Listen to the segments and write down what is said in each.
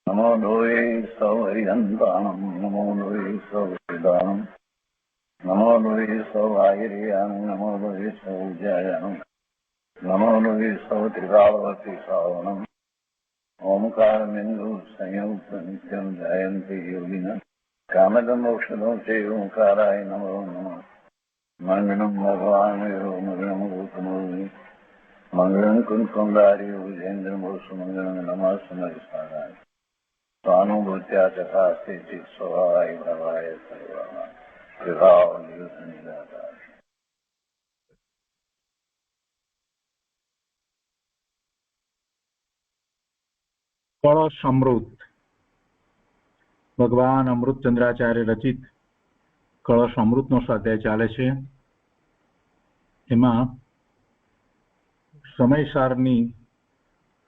नमो लोये सौहरिहन्तानं नमो लोये सौहृदानं नमो लोये सौभागिर्यानं नमो लोये सौज्यायानं नमो लोये सौत्रिकावती सावनम् ओंकारमिन्दु संयुक्त नित्यं ध्यायन्ति योगिनः कामदमोक्षदं चैव ओंकाराय नमो नमः मङ्गलं भगवान् मङ्गलं गौतमोऽग्नि मङ्गलं कुन्कुण्डारि विजेन्द्रमोसुमङ्गलं नमः सुमरिसाराय स्वानुभूत्या तथास्ति स्वभावाय भवाय सर्वः विभाव निदाता। કળશ અમૃત ભગવાન અમૃતચંદ્રાચાર્ય રચિત કળશ અમૃતનો સ્વાધ્યાય ચાલે છે. એમાં સમયસારની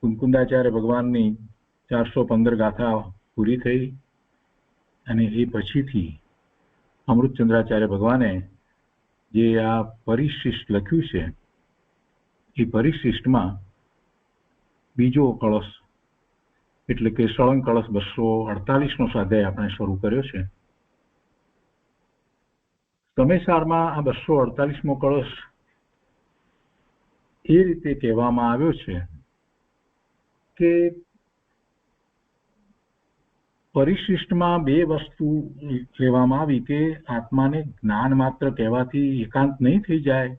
કુંકુંદાચાર્ય ભગવાનની 415 ગાથા પૂરી થઈ અને એ પછીથી અમૃતચંદ્રાચાર્ય ભગવાને જે આ પરિશિષ્ટ લખ્યું છે એ પરિશિષ્ટમાં બીજો કળશ એટલે કે સળંગ કળશ 248નો સ્વાધ્યાય આપણે શરૂ કર્યો છે. સમયસારમાં આ 248મો કળશ એ રીતે કહેવામાં આવ્યો છે કે પરિશિષ્ટમાં બે વસ્તુ કહેવામાં આવી કે આત્માને જ્ઞાન માત્ર કહેવાથી એકાંત નહીં થઈ જાય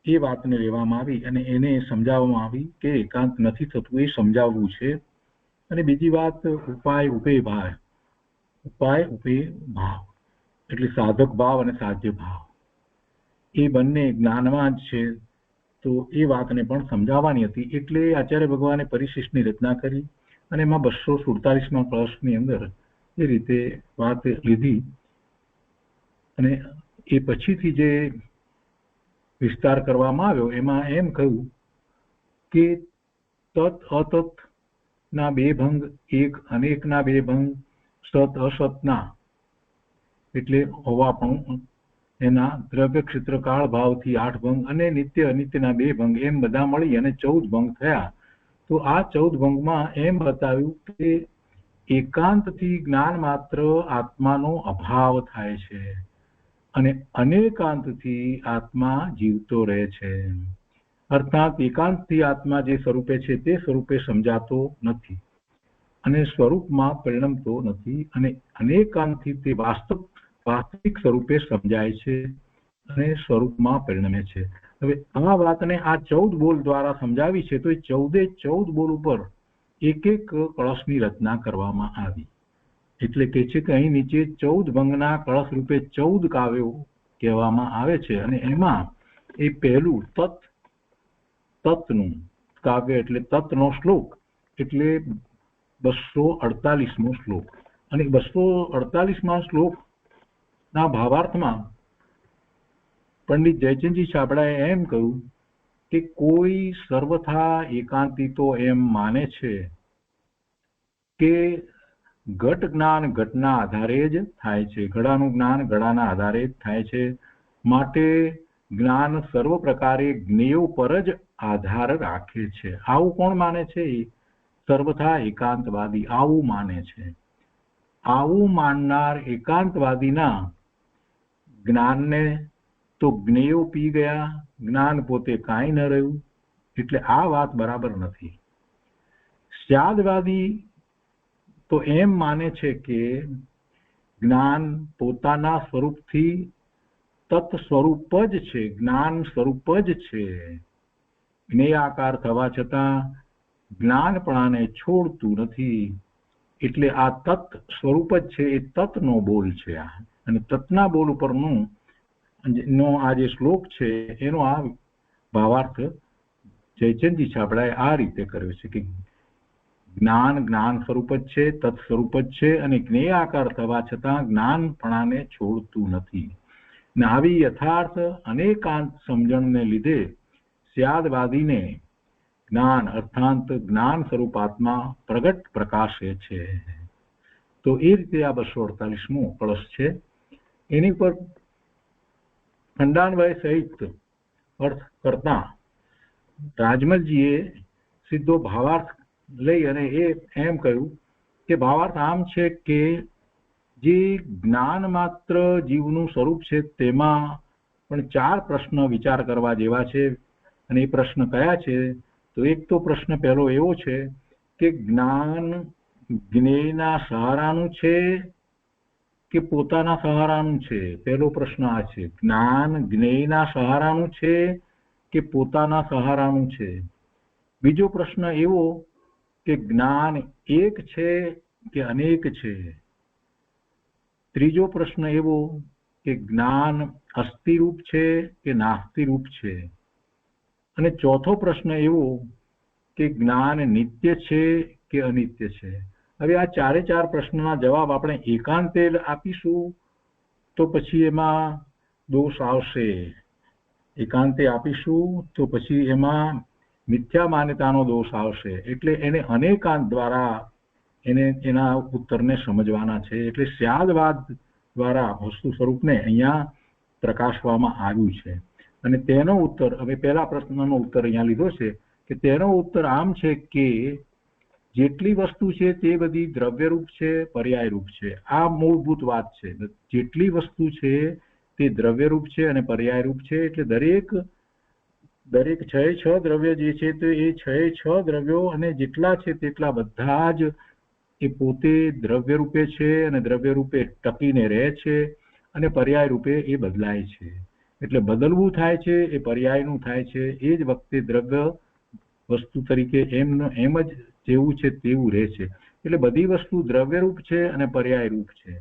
એ વાતને લેવામાં આવી અને એને સમજાવવામાં આવી કે એકાંત નથી થતું એ સમજાવવું છે. અને બીજી વાત ઉપાય ઉપેય ભાવ, ઉપાય ઉપેય ભાવ એટલે સાધક ભાવ અને સાધ્ય ભાવ એ બંને જ્ઞાનમાં જ છે, તો એ વાતને પણ સમજાવવાની હતી. એટલે આચાર્ય ભગવાને પરિશિષ્ટની રચના કરી અને એમાં 247મા કળશની અંદર એ રીતે વાત લીધી અને એ પછીથી જે વિસ્તાર કરવામાં આવ્યો એમાં એમ કહ્યું કે તત અતત ના બે ભંગ, એક અનેકના બે ભંગ, સત અસતના એટલે હોવાપણું એના દ્રવ્ય ક્ષેત્ર કાળ ભાવથી 8 ભંગ અને નિત્ય અનિત્યના 2 ભંગ એમ બધા મળી અને 14 ભંગ થયા. તો આ 14 ભંગમાં એમ બતાવ્યું કે એકાંતથી જ્ઞાન માત્ર આત્માનો અભાવ થાય છે અને અનેકાંતથી આત્મા જીવતો રહે છે. અર્થાત એકાંતથી આત્મા જે સ્વરૂપે છે તે સ્વરૂપે સમજાતો નથી અને સ્વરૂપમાં પરિણમતો નથી અને અનેકાંતથી તે વાસ્તવિક સ્વરૂપે સમજાય છે અને સ્વરૂપમાં પરિણમે છે. હવે આ વાતને આ 14 બોલ દ્વારા સમજાવી છે. તો એ 14 બોલ ઉપર એક એક કળશની રચના કરવામાં આવી. એટલે કે છે કે અહીં નીચે 14 ભંગના કળશ રૂપે 14 કાવ્યો કહેવામાં આવે છે અને એમાં એ પહેલું તત્નું કાવ્ય એટલે તત્નો શ્લોક એટલે 248મો શ્લોક. અને 248મા શ્લોકના ભાવાર્થમાં પંડિત જયચંદજી છાબડાએ એમ કહ્યું કે કોઈ સર્વથા એકાંતી તો એમ માને છે કે ઘટ જ્ઞાન ઘટના આધારે જ થાય છે, ઘડાનું જ્ઞાન ઘડાના આધારે જ થાય છે, માટે જ્ઞાન સર્વ પ્રકારે જ્ઞેયો પર જ આધાર રાખે છે. આવું કોણ માને છે? સર્વથા એકાંતવાદી આવું માને છે. આવું માનનાર એકાંતવાદીના જ્ઞાનને તો જ્ઞેયો પી ગયા, જ્ઞાન પોતે કાંઈ ન રહ્યું. એટલે આ વાત બરાબર નથી. સ્યાદવાદી તો એમ માને છે કે જ્ઞાન પોતાના સ્વરૂપથી તત્ સ્વરૂપ જ છે, જ્ઞાન સ્વરૂપ જ છે, જ્ઞેયાકાર થવા છતાં જ્ઞાનપણાને છોડતું નથી. એટલે આ તત્ સ્વરૂપ જ છે, એ તત્નો બોલ છે. અને તત્ના બોલ ઉપરનો આ જે શ્લોક છે એનો આ ભાવાર્થ જયચંદજી છાબડાએ આ રીતે કર્યો છે કે જ્ઞાન જ્ઞાન સ્વરૂપ જ છે, તત્ સ્વરૂપ જ છે અને જ્ઞેયાકાર થવા છતાં જ્ઞાનપણાને છોડતું નથી. ને આવી યથાર્થ અનેકાંત સમજણને લીધે સ્યાદવાદીને જ્ઞાન અર્થાંત જ્ઞાન સ્વરૂપ આત્મા પ્રગટ પ્રકાશે છે. તો એ રીતે આ 248મો કળશ છે. એની પર ખંડાન્વય સહિત અર્થ કરતા રાજમલજીએ સીધો ભાવાર્થ લઈ અને એ એમ કહ્યું કે ભાવાર્થ આમ છે કે જે જ્ઞાન માત્ર જીવનું સ્વરૂપ છે તેમાં પણ 4 પ્રશ્ન વિચાર કરવા જેવા છે. અને એ પ્રશ્ન કયા છે? તો એક તો પ્રશ્ન પહેલો એવો છે કે જ્ઞાન જ્ઞેયના સહારાનું છે કે પોતાના સહારાનું છે? પહેલો પ્રશ્ન આ છે. જ્ઞાન જ્ઞેયના સહારાનું છે કે પોતાના સહારાનું છે? બીજો પ્રશ્ન એવો કે જ્ઞાન એક છે કે અનેક છે? ત્રીજો પ્રશ્ન એવો કે જ્ઞાન અસ્થિરૂપ છે કે નાસ્તિરૂપ છે? અને ચોથો પ્રશ્ન એવો કે જ્ઞાન નિત્ય છે કે અનિત્ય છે? હવે આ 4 પ્રશ્નના જવાબ આપણે એકાંતે આપીશું તો પછી એમાં દોષ આવશે. એકાંતે આપીશું તો પછી એમાં મિથ્યા માન્યતાનો દોષ આવશે. એટલે એને અનેકાંત દ્વારા એના ઉત્તરને સમજવાના છે. એટલે સ્યાદવાદ દ્વારા વસ્તુ સ્વરૂપને અહીંયા પ્રકાશવામાં આવ્યું છે. અને તેનો ઉત્તર, હવે પહેલા પ્રશ્નનો ઉત્તર અહીંયા લીધો છે કે તેનો ઉત્તર આમ છે કે જેટલી વસ્તુ છે તે બધી દ્રવ્યરૂપ છે, પર્યાયરૂપ છે. આ મૂળભૂત વાત છે. જેટલી વસ્તુ છે તે દ્રવ્યરૂપ છે અને પર્યાયરૂપ છે. એટલે દરેક 6 દ્રવ્ય જે છે તો એ 6 દ્રવ્યો અને જેટલા છે તેટલા બધા જ એ પોતે દ્રવ્ય રૂપે છે અને દ્રવ્ય રૂપે ટકીને રહે છે અને પર્યાય રૂપે એ બદલાય છે. એટલે બદલવું થાય છે એ પર્યાયનું થાય છે. એ જ વખતે દ્રવ્ય વસ્તુ તરીકે એમ જ જેવું છે તેવું રહે છે. એટલે બધી વસ્તુ દ્રવ્યરૂપ છે અને પર્યાયરૂપ છે.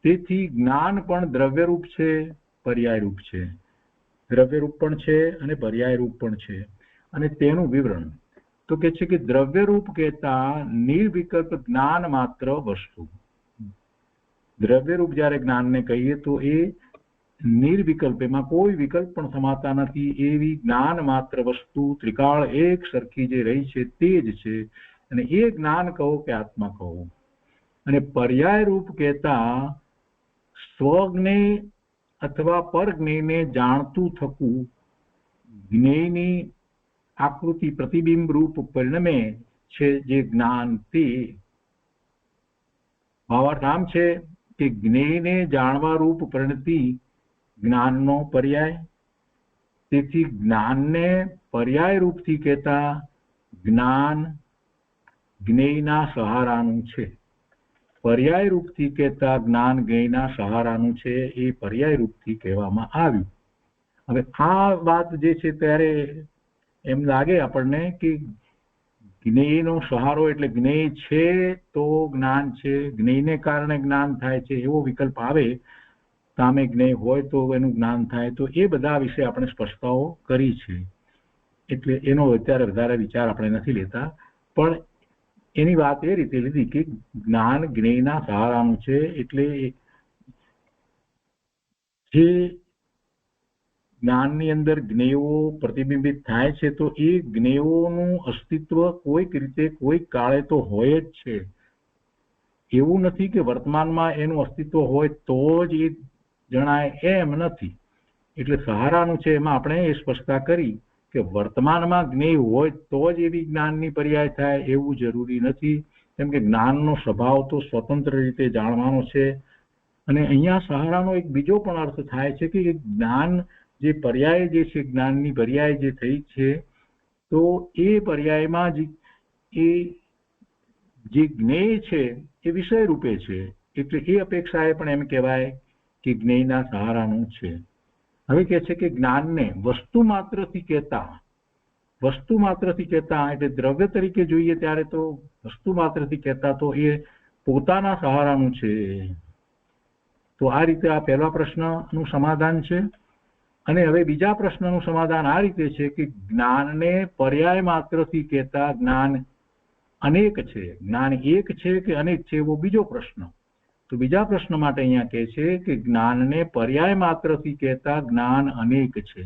તેથી જ્ઞાન પણ દ્રવ્યરૂપ છે, પર્યાયરૂપ છે. દ્રવ્યરૂપ પણ છે અને પર્યાયરૂપ પણ છે. અને તેનું વિવરણ તો કે છે કે દ્રવ્યરૂપ કહેતા નિર્વિકલ્પ જ્ઞાન માત્ર વસ્તુ. દ્રવ્યરૂપ જ્યારે જ્ઞાનને કહીએ તો એ નિર્વિકલ્પ, એમાં કોઈ વિકલ્પ પણ સમાતા નથી એવી જ્ઞાન માત્ર વસ્તુ ત્રિકાળ એક સરખી જે રહી છે તે જ છે. અને એ જ્ઞાન કહો કે આત્મા કહો. અને પર્યાય રૂપ કહેતા સ્વજ્ઞેય અથવા પરજ્ઞેયને જાણતું થકું જ્ઞેયની આકૃતિ પ્રતિબિંબ રૂપ પરિણમે છે જે જ્ઞાન. તે ભાવાર્થ આમ છે કે જ્ઞેયને જાણવા રૂપ પરિણતિ જ્ઞાનનો પર્યાય. તેથી જ્ઞાનને પર્યાય રૂપથી કહેતા જ્ઞાન જ્ઞેયના સહારાનું છે. પર્યાય રૂપથી કહેતા જ્ઞાન જ્ઞેયના સહારાનું છે. એ પર્યાય રૂપથી કહેવામાં આવ્યું. હવે આ વાત જે છે ત્યારે એમ લાગે આપણને કે જ્ઞેયનો સહારો એટલે જ્ઞેય છે તો જ્ઞાન છે, જ્ઞેયને કારણે જ્ઞાન થાય છે એવો વિકલ્પ આવે. સામે જ્ઞેય હોય તો એનું જ્ઞાન થાય. તો એ બધા વિશે આપણે સ્પષ્ટતાઓ કરી છે. એટલે એનો અત્યારે વધારે વિચાર આપણે નથી લેતા. પણ એની વાત એ રીતે લીધી કે જ્ઞાન જ્ઞેયના સહારાનું છે. એટલે જે જ્ઞાનની અંદર જ્ઞેયો પ્રતિબિંબિત થાય છે તો એ જ્ઞેયોનું અસ્તિત્વ કોઈક રીતે કોઈક કાળે તો હોય જ છે. એવું નથી કે વર્તમાનમાં એનું અસ્તિત્વ હોય તો જ એ જણાય, એમ નથી. એટલે સહારાનું છે એમાં આપણે એ સ્પષ્ટતા કરી કે વર્તમાનમાં જ્ઞેય હોય તો જ એવી જ્ઞાનની પર્યાય થાય એવું જરૂરી નથી. કેમ કે જ્ઞાનનો સ્વભાવ તો સ્વતંત્ર રીતે જાણવાનો છે. અને અહીંયા સહારાનો એક બીજો પણ અર્થ થાય છે કે જ્ઞાન જે પર્યાય જે છે, જ્ઞાનની પર્યાય જે થઈ છે તો એ પર્યાયમાં એ જે જ્ઞેય છે એ વિષય રૂપે છે. એટલે એ અપેક્ષાએ પણ એમ કહેવાય કે જ્ઞેયના સહારાનું છે. હવે કહે છે કે જ્ઞાનને વસ્તુ માત્રથી કહેતા એટલે દ્રવ્ય તરીકે જોઈએ ત્યારે તો વસ્તુ માત્રથી કહેતા તો એ પોતાના સહારાનું છે. તો આ રીતે આ પહેલા પ્રશ્નનું સમાધાન છે. અને હવે બીજા પ્રશ્નનું સમાધાન આ રીતે છે કે જ્ઞાનને પર્યાય માત્રથી કહેતા જ્ઞાન અનેક છે. જ્ઞાન એક છે કે અનેક છે એવો બીજો પ્રશ્ન. તો બીજા પ્રશ્ન માટે અહીંયા કહે છે કે જ્ઞાનને પર્યાય માત્રથી કહેતા જ્ઞાન અનેક છે,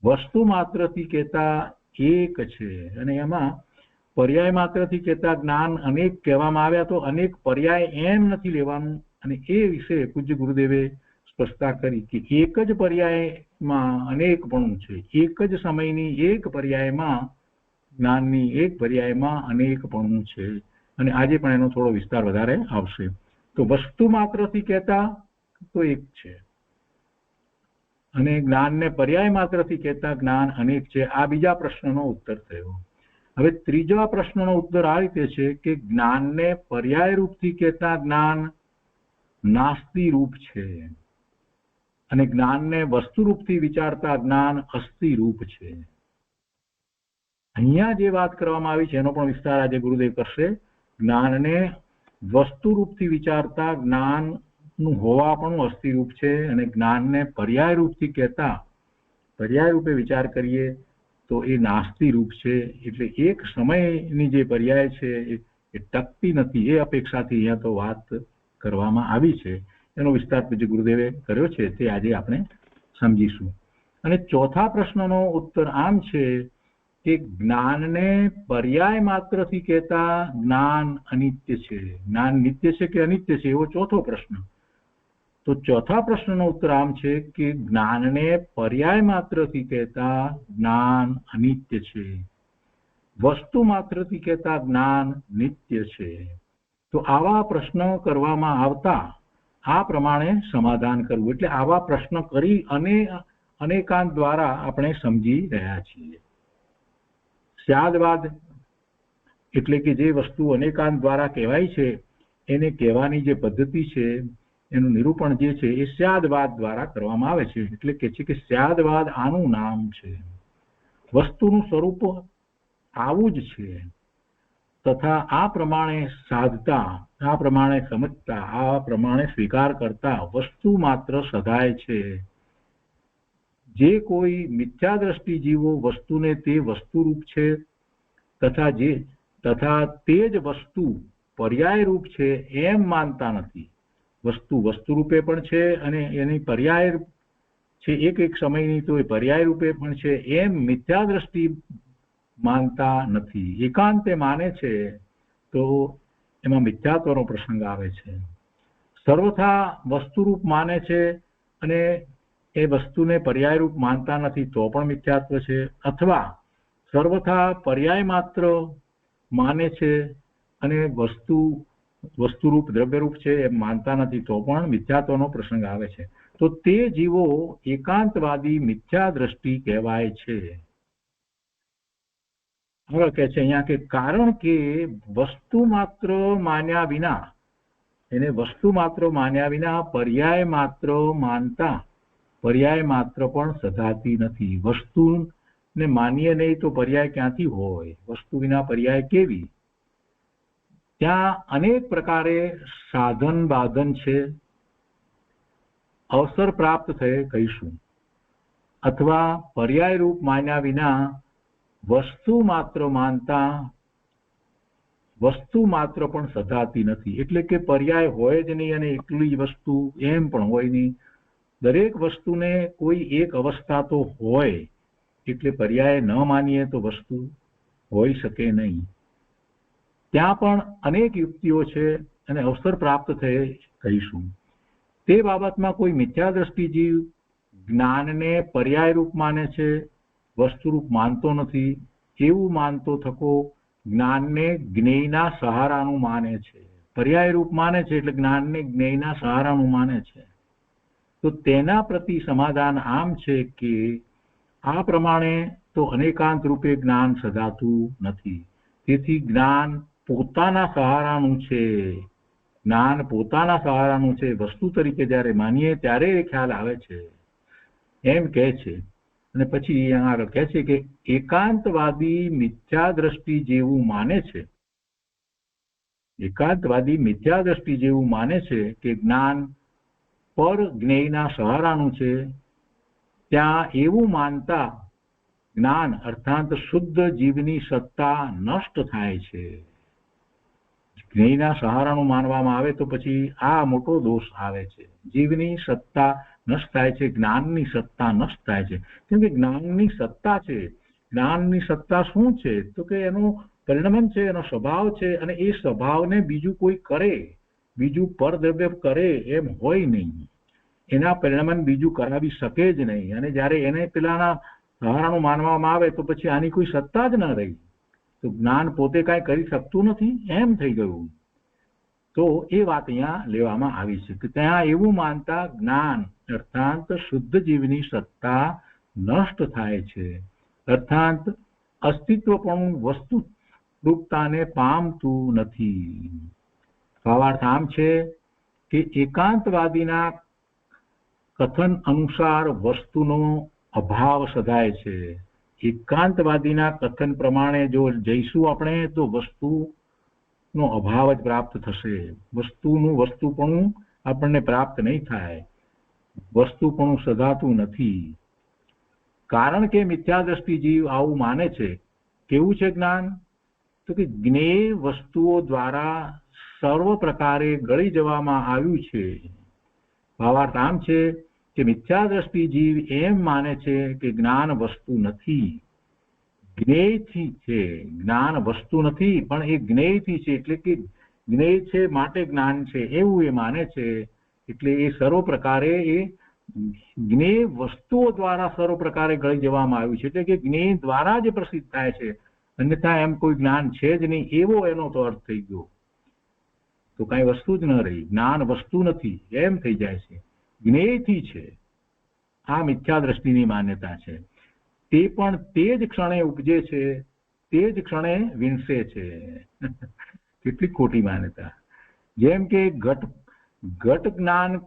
વસ્તુ માત્રથી કહેતા એક છે. અને એમાં પર્યાય માત્રથી કહેતા જ્ઞાન અનેક કહેવામાં આવ્યા તો અનેક પર્યાય એમ નથી લેવાનું. અને એ વિશે પૂજ્ય ગુરુદેવે સ્પષ્ટતા કરી કે એક જ પર્યાયમાં અનેકપણું છે. એક જ સમયની એક પર્યાયમાં જ્ઞાનની એક પર્યાયમાં અનેકપણું છે. અને આજે પણ એનો થોડો વિસ્તાર વધારે આવશે. તો વસ્તુ માત્રથી કહેતા તો એક છે, અને જ્ઞાનને પર્યાય માત્રથી કહેતા જ્ઞાન અનેક છે. આ બીજા પ્રશ્નનો ઉત્તર થયો. હવે ત્રીજા પ્રશ્નનો ઉત્તર આ રીતે છે કે જ્ઞાનને પર્યાય રૂપથી કહેતા જ્ઞાન નાસ્તિ રૂપ છે, અને જ્ઞાનને વસ્તુ રૂપથી વિચારતા જ્ઞાન અસ્તિ રૂપ છે. અહીંયા જે વાત કરવામાં આવી છે એનો પણ વિસ્તાર આજે ગુરુદેવ કરશે. જ્ઞાનને વસ્તુ રૂપથી વિચારતા જ્ઞાનનું હોવાપણું અસ્તિ રૂપ છે, અને જ્ઞાનને પર્યાય રૂપથી કહેતા પર્યાય રૂપે વિચાર કરીએ તો એ નાસ્તિ રૂપ છે. એટલે એક સમયની જે પર્યાય છે એ ટકતી નથી, એ અપેક્ષાથી અહીંયા તો વાત કરવામાં આવી છે. એનો વિસ્તાર જે ગુરુદેવે કર્યો છે તે આજે આપણે સમજીશું. અને ચોથા પ્રશ્નનો ઉત્તર આમ છે કે જ્ઞાનને પર્યાય માત્રથી કહેતા જ્ઞાન અનિત્ય છે. જ્ઞાન નિત્ય છે કે અનિત્ય છે, એવો ચોથો પ્રશ્ન. તો ચોથા પ્રશ્નનો ઉત્તર આમ છે કે જ્ઞાનને પર્યાય માત્રથી કહેતા જ્ઞાન અનિત્ય છે, વસ્તુ માત્રથી કહેતા જ્ઞાન નિત્ય છે. તો આવા પ્રશ્ન કરવામાં આવતા આ પ્રમાણે સમાધાન કરવું. એટલે આવા પ્રશ્ન કરી અને અનેકાંત દ્વારા આપણે સમજી રહ્યા છીએ. સ્યાદવાદ એટલે કે જે વસ્તુ અનેકાંત દ્વારા કહેવાય છે એને કહેવાની જે પદ્ધતિ છે એનું નિરૂપણ જે છે એ સ્યાદવાદ દ્વારા કરવામાં આવે છે. એટલે કે છે કે સ્યાદવાદ આનું નામ છે, વસ્તુનું સ્વરૂપ આવું જ છે, તથા આ પ્રમાણે સાધતા, આ પ્રમાણે સમજતા, આ પ્રમાણે સ્વીકાર કરતા વસ્તુ માત્ર સદાય છે. જે કોઈ મિથ્યા દ્રષ્ટિ જીવો વસ્તુને તે વસ્તુરૂપ છે તથા તે જ વસ્તુ પર્યાય રૂપ છે એમ માનતા નથી. વસ્તુ વસ્તુરૂપે પણ છે અને એની પર્યાય છે, એક સમયની તો એ પર્યાય રૂપે પણ છે એમ મિથ્યા દ્રષ્ટિ માનતા નથી. એકાંતે માને છે તો એમાં મિથ્યાત્વનો પ્રસંગ આવે છે. સર્વથા વસ્તુરૂપ માને છે અને એ વસ્તુને પર્યાય રૂપ માનતા નથી તો પણ મિથ્યાત્વ છે, અથવા સર્વથા પર્યાય માત્ર માને છે અને વસ્તુરૂપ દ્રવ્યરૂપ છે એમ માનતા નથી તો પણ મિથ્યાત્વનો પ્રસંગ આવે છે. તો તે જીવો એકાંતવાદી મિથ્યા દ્રષ્ટિ કહેવાય છે. હવે કહે છે અહીંયા કે કારણ કે વસ્તુ માત્ર માન્યા વિના, એને વસ્તુ માત્ર માન્યા વિના પર્યાય માત્ર માનતા પર્યાય માત્ર પણ સધાતી નથી. વસ્તુને માનીએ નહીં તો પર્યાય ક્યાંથી હોય? વસ્તુ વિના પર્યાય કેવી? ત્યાં અનેક પ્રકારે સાધન બાધન છે, અવસર પ્રાપ્ત થયે કહીશું, અથવા પર્યાય રૂપ માન્યા વિના વસ્તુ માત્ર માનતા વસ્તુ માત્ર પણ સધાતી નથી. એટલે કે પર્યાય હોય જ નહીં અને એકલી વસ્તુ એમ પણ હોય નહીં. દરેક વસ્તુને કોઈ એક અવસ્થા તો હોય, એટલે પર્યાય ન માનીએ તો વસ્તુ હોઈ શકે નહીં. ત્યાં પણ અનેક યુક્તિઓ છે અને અવસર પ્રાપ્ત થયે કહીશું. તે બાબતમાં કોઈ મિથ્યા દ્રષ્ટિ જીવ જ્ઞાનને પર્યાય રૂપ માને છે, વસ્તુરૂપ માનતો નથી. એવું માનતો થકો જ્ઞાનને જ્ઞેયના સહારાનું માને છે. પર્યાય રૂપ માને છે એટલે જ્ઞાનને જ્ઞેયના સહારાનું માને છે. તો તેના પ્રતિ સમાધાન આમ છે કે આ પ્રમાણે તો અનેકાંત રૂપે જ્ઞાન સધાતું નથી. તેથી જ્ઞાન પોતાના સહારાનું છે. જ્ઞાન પોતાના સહારાનું છે. વસ્તુ તરીકે જ્યારે માનીએ ત્યારે એ ખ્યાલ આવે છે એમ કહે છે. અને પછી અહીંયા આગળ કહે છે કે એકાંતવાદી મિથ્યા દ્રષ્ટિ જેવું માને છે, એકાંતવાદી મિથ્યા દ્રષ્ટિ જેવું માને છે કે જ્ઞાન પર જ્ઞેયના સહારાનું છે. ત્યાં એવું માનતા જ્ઞાન અર્થાત શુદ્ધ જીવની સત્તા નષ્ટ થાય છે. જ્ઞેયના સહારાનું માનવામાં આવે તો પછી આ મોટો દોષ આવે છે. જીવની સત્તા નષ્ટ થાય છે, જ્ઞાનની સત્તા નષ્ટ થાય છે. કેમ કે જ્ઞાનની સત્તા છે. જ્ઞાનની સત્તા શું છે? તો કે એનું પરિણમન છે, એનો સ્વભાવ છે, અને એ સ્વભાવને બીજું કોઈ કરે, બીજું પરદ્રવ્ય કરે એમ હોય નહીં. એના પરિણમન બીજું કરાવી શકે જ નહીં. અને જ્યારે એને પેલાના સહારાનું માનવામાં આવે તો પછી આની કોઈ સત્તા જ ન રહી. તો જ્ઞાન પોતે કાંઈ કરી શકતું નથી એમ થઈ ગયું. તો એ વાત અહીંયા લેવામાં આવી છે કે ત્યાં એવું માનતા જ્ઞાન અર્થાત શુદ્ધ જીવની સત્તા નષ્ટ થાય છે, અર્થાત અસ્તિત્વપણું વસ્તુ રૂપતાને પામતું નથી. ભાવાર્થ આમ છે કે એકાંતવાદીના કથન અનુસાર વસ્તુનો અભાવ સધાય છે. એકાંતવાદીના કથન પ્રમાણે જો જઈશું આપણે તો વસ્તુનો અભાવ જ પ્રાપ્ત થશે. વસ્તુનું વસ્તુપણું આપણને પ્રાપ્ત નહીં થાય, વસ્તુપણું સધાતું નથી. કારણ કે મિથ્યાદ્રષ્ટિ જીવ આવું માને છે. કેવું છે જ્ઞાન? તો કે જ્ઞેય વસ્તુઓ દ્વારા સર્વ પ્રકારે ગળી જવામાં આવ્યું છે. ભાવાર્થ આમ છે કે મિથ્યાદ્રષ્ટિ જીવ એમ માને છે કે જ્ઞાન વસ્તુ નથી, જ્ઞેયથી છે. જ્ઞાન વસ્તુ નથી પણ એ જ્ઞેયથી છે, એટલે કે જ્ઞેય છે માટે જ્ઞાન છે એવું એ માને છે. એટલે એ સર્વ પ્રકારે એ જ્ઞેય વસ્તુઓ દ્વારા સર્વ પ્રકારે ગળી જવામાં આવ્યું છે, એટલે કે જ્ઞેય દ્વારા જ પ્રસિદ્ધ થાય છે, અન્યથા એમ કોઈ જ્ઞાન છે જ નહીં એવો એનો તો અર્થ થઈ ગયો. તો કઈ વસ્તુ જ ન રહી, જ્ઞાન વસ્તુ નથી એમ થઈ જાય છે, જ્ઞેયથી છે. આ મિથ્યા દ્રષ્ટિની માન્યતા છે. તે પણ તે જ ક્ષણે ઉપજે છે, તે જ ક્ષણે વિણસે છે. કેટલી ખોટી માન્યતા. જેમ કે ઘટ જ્ઞાન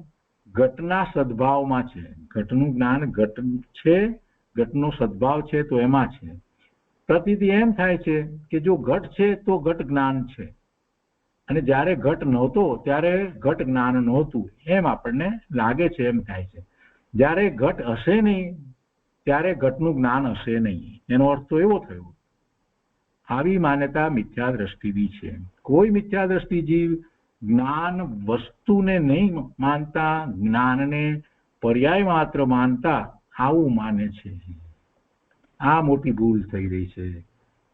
ઘટના સદભાવમાં છે. ઘટનું જ્ઞાન ઘટ છે, ઘટનો સદભાવ છે તો એમાં છે. પ્રતીતિ એમ થાય છે કે જો ઘટ છે તો ઘટ જ્ઞાન છે, અને જ્યારે ઘટ નહોતો ત્યારે ઘટ જ્ઞાન નહોતું એમ આપણને લાગે છે, એમ થાય છે. જ્યારે ઘટ હશે નહીં ત્યારે ઘટનું જ્ઞાન હશે નહીં, એનો અર્થ તો એવો થયો. આવી માન્યતા મિથ્યા દ્રષ્ટિની છે. કોઈ મિથ્યા દ્રષ્ટિ જીવ જ્ઞાન વસ્તુને નહીં માનતા, જ્ઞાનને પર્યાય માત્ર માનતા આવું માને છે. આ મોટી ભૂલ થઈ રહી છે.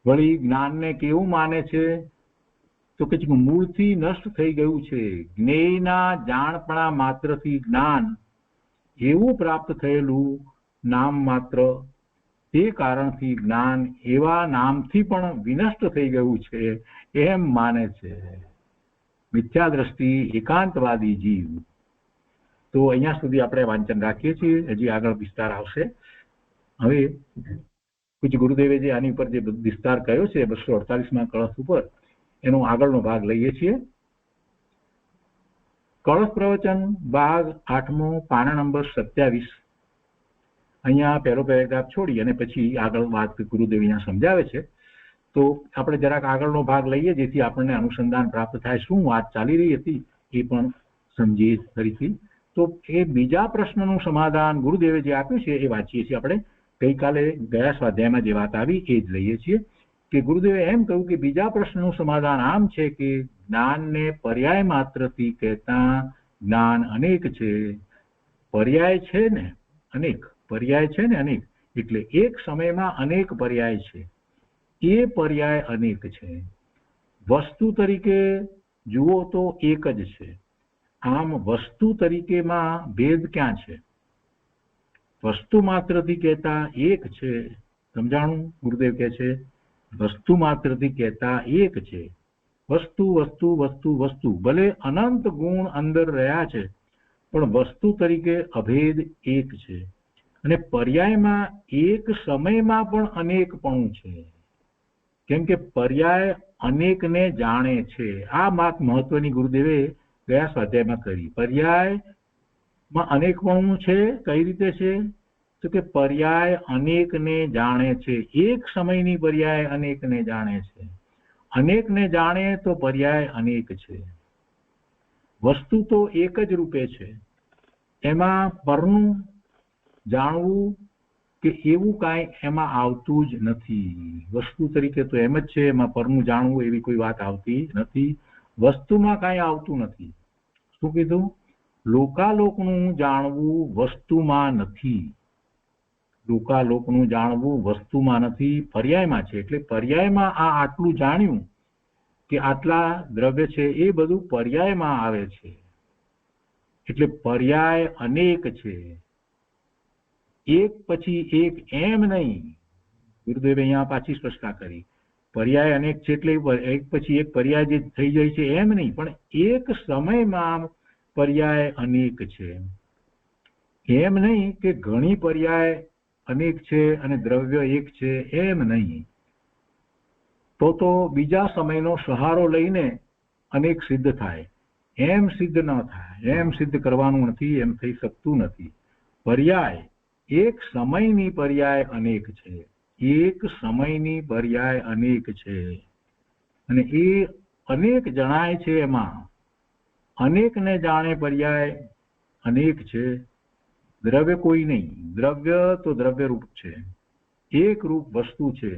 વળી જ્ઞાનને કેવું માને છે તો કે મૂળથી નષ્ટ થઈ ગયું છે. જ્ઞેયના જાણપણા માત્રથી જ્ઞાન એવું પ્રાપ્ત થયેલું નામ માત્ર, તે કારણથી જ્ઞાન એવા નામથી પણ વિનષ્ટ થઈ ગયું છે એમ માને છે મિથ્યા દ્રષ્ટિ એકાંતવાદી જીવ. તો અહીંયા સુધી આપણે વાંચન રાખીએ છીએ. હજી આગળ વિસ્તાર આવશે. હવે પૂજ્ય ગુરુદેવે જે આની ઉપર જે વિસ્તાર કર્યો છે 248માં કળશ ઉપર, એનો આગળનો ભાગ લઈએ છીએ. કળશ પ્રવચન ભાગ 8મો, પાના નંબર 27. અહીંયા પહેલો પેરેગ્રાફ છોડી અને પછી આગળ વાત ગુરુદેવ અહીંયા સમજાવે છે. તો આપણે જરાક આગળનો ભાગ લઈએ જેથી આપણને અનુસંધાન પ્રાપ્ત થાય, શું વાત ચાલી રહી હતી એ પણ સમજીએ ફરીથી. તો એ બીજા પ્રશ્નનું સમાધાન ગુરુદેવે જે આપ્યું છે એ વાંચીએ છીએ આપણે. ગઈકાલે ગયા સ્વાધ્યાયમાં જે વાત આવી એ જ લઈએ છીએ કે ગુરુદેવે એમ કહ્યું કે બીજા પ્રશ્નનું સમાધાન આમ છે કે જ્ઞાનને પર્યાય માત્રથી કહેતા જ્ઞાન અનેક છે. પર્યાય છે ને અનેક, પર્યાય છે ને અનેક, એટલે એક સમયમાં અનેક પર્યાય છે. એ પર્યાય અનેક છે. વસ્તુ તરીકે જુઓ તો એક જ છે. આમ વસ્તુ તરીકેમાં ભેદ ક્યાં છે? વસ્તુ માત્રથી કહેતા એક છે. સમજાણું? ગુરુદેવ કહે છે વસ્તુ માત્રથી કહેતા એક છે. વસ્તુ વસ્તુ વસ્તુ વસ્તુ ભલે અનંત ગુણ અંદર રહ્યા છે પણ વસ્તુ તરીકે અભેદ એક છે. અને પર્યાયમાં એક સમયમાં પણ અનેકપણું છે, કેમ કે પર્યાય અનેકને જાણે છે. આ વાત મહત્વની ગુરુદેવે ગયા સ્વાધ્યાયમાં કરી. પર્યાયમાં અનેકપણું છે. કઈ રીતે છે? તો કે પર્યાય અનેકને જાણે છે. એક સમયની પર્યાય અનેકને જાણે છે. અનેકને જાણે તો પર્યાય અનેક છે. વસ્તુ તો એક જ રૂપે છે. એમાં પરનું જાણવું કે એવું કાંઈ એમાં આવતું જ નથી. વસ્તુ તરીકે તો એમ જ છે, એમાં પરનું જાણવું એવી કોઈ વાત આવતી નથી. વસ્તુમાં કાંઈ આવતું નથી. શું કીધું? લોકાલોકનું જાણવું વસ્તુમાં નથી. લોકાલોકનું જાણવું વસ્તુમાં નથી, પર્યાયમાં છે. એટલે પર્યાયમાં આ આટલું જાણ્યું કે આટલા દ્રવ્ય છે એ બધું પર્યાયમાં આવે છે. એટલે પર્યાય અનેક છે, એક પછી એક એમ નહીં. ગુરુદેવે અહીંયા પાછી સ્પષ્ટતા કરી પર્યાય અનેક છે એટલે એક પછી એક પર્યાય જે થઈ જાય છે એમ નહીં, પણ એક સમયમાં પર્યાય અનેક છે એમ નહીં કે ઘણી પર્યાય અનેક છે અને દ્રવ્ય એક છે એમ નહીં. તો બીજા સમયનો સહારો લઈને અનેક સિદ્ધ થાય, એમ સિદ્ધ ન થાય, એમ સિદ્ધ કરવાનું નથી, એમ થઈ શકતું નથી. પર્યાય એક સમયની પર્યાય અનેક છે, એક સમયની પર્યાય અનેક છે અને એ અનેક જણાય છે. એમાં અનેકને જાણે પર્યાય અનેક છે. દ્રવ્ય કોઈ નહીં, દ્રવ્ય તો દ્રવ્ય રૂપ છે, એક રૂપ વસ્તુ છે.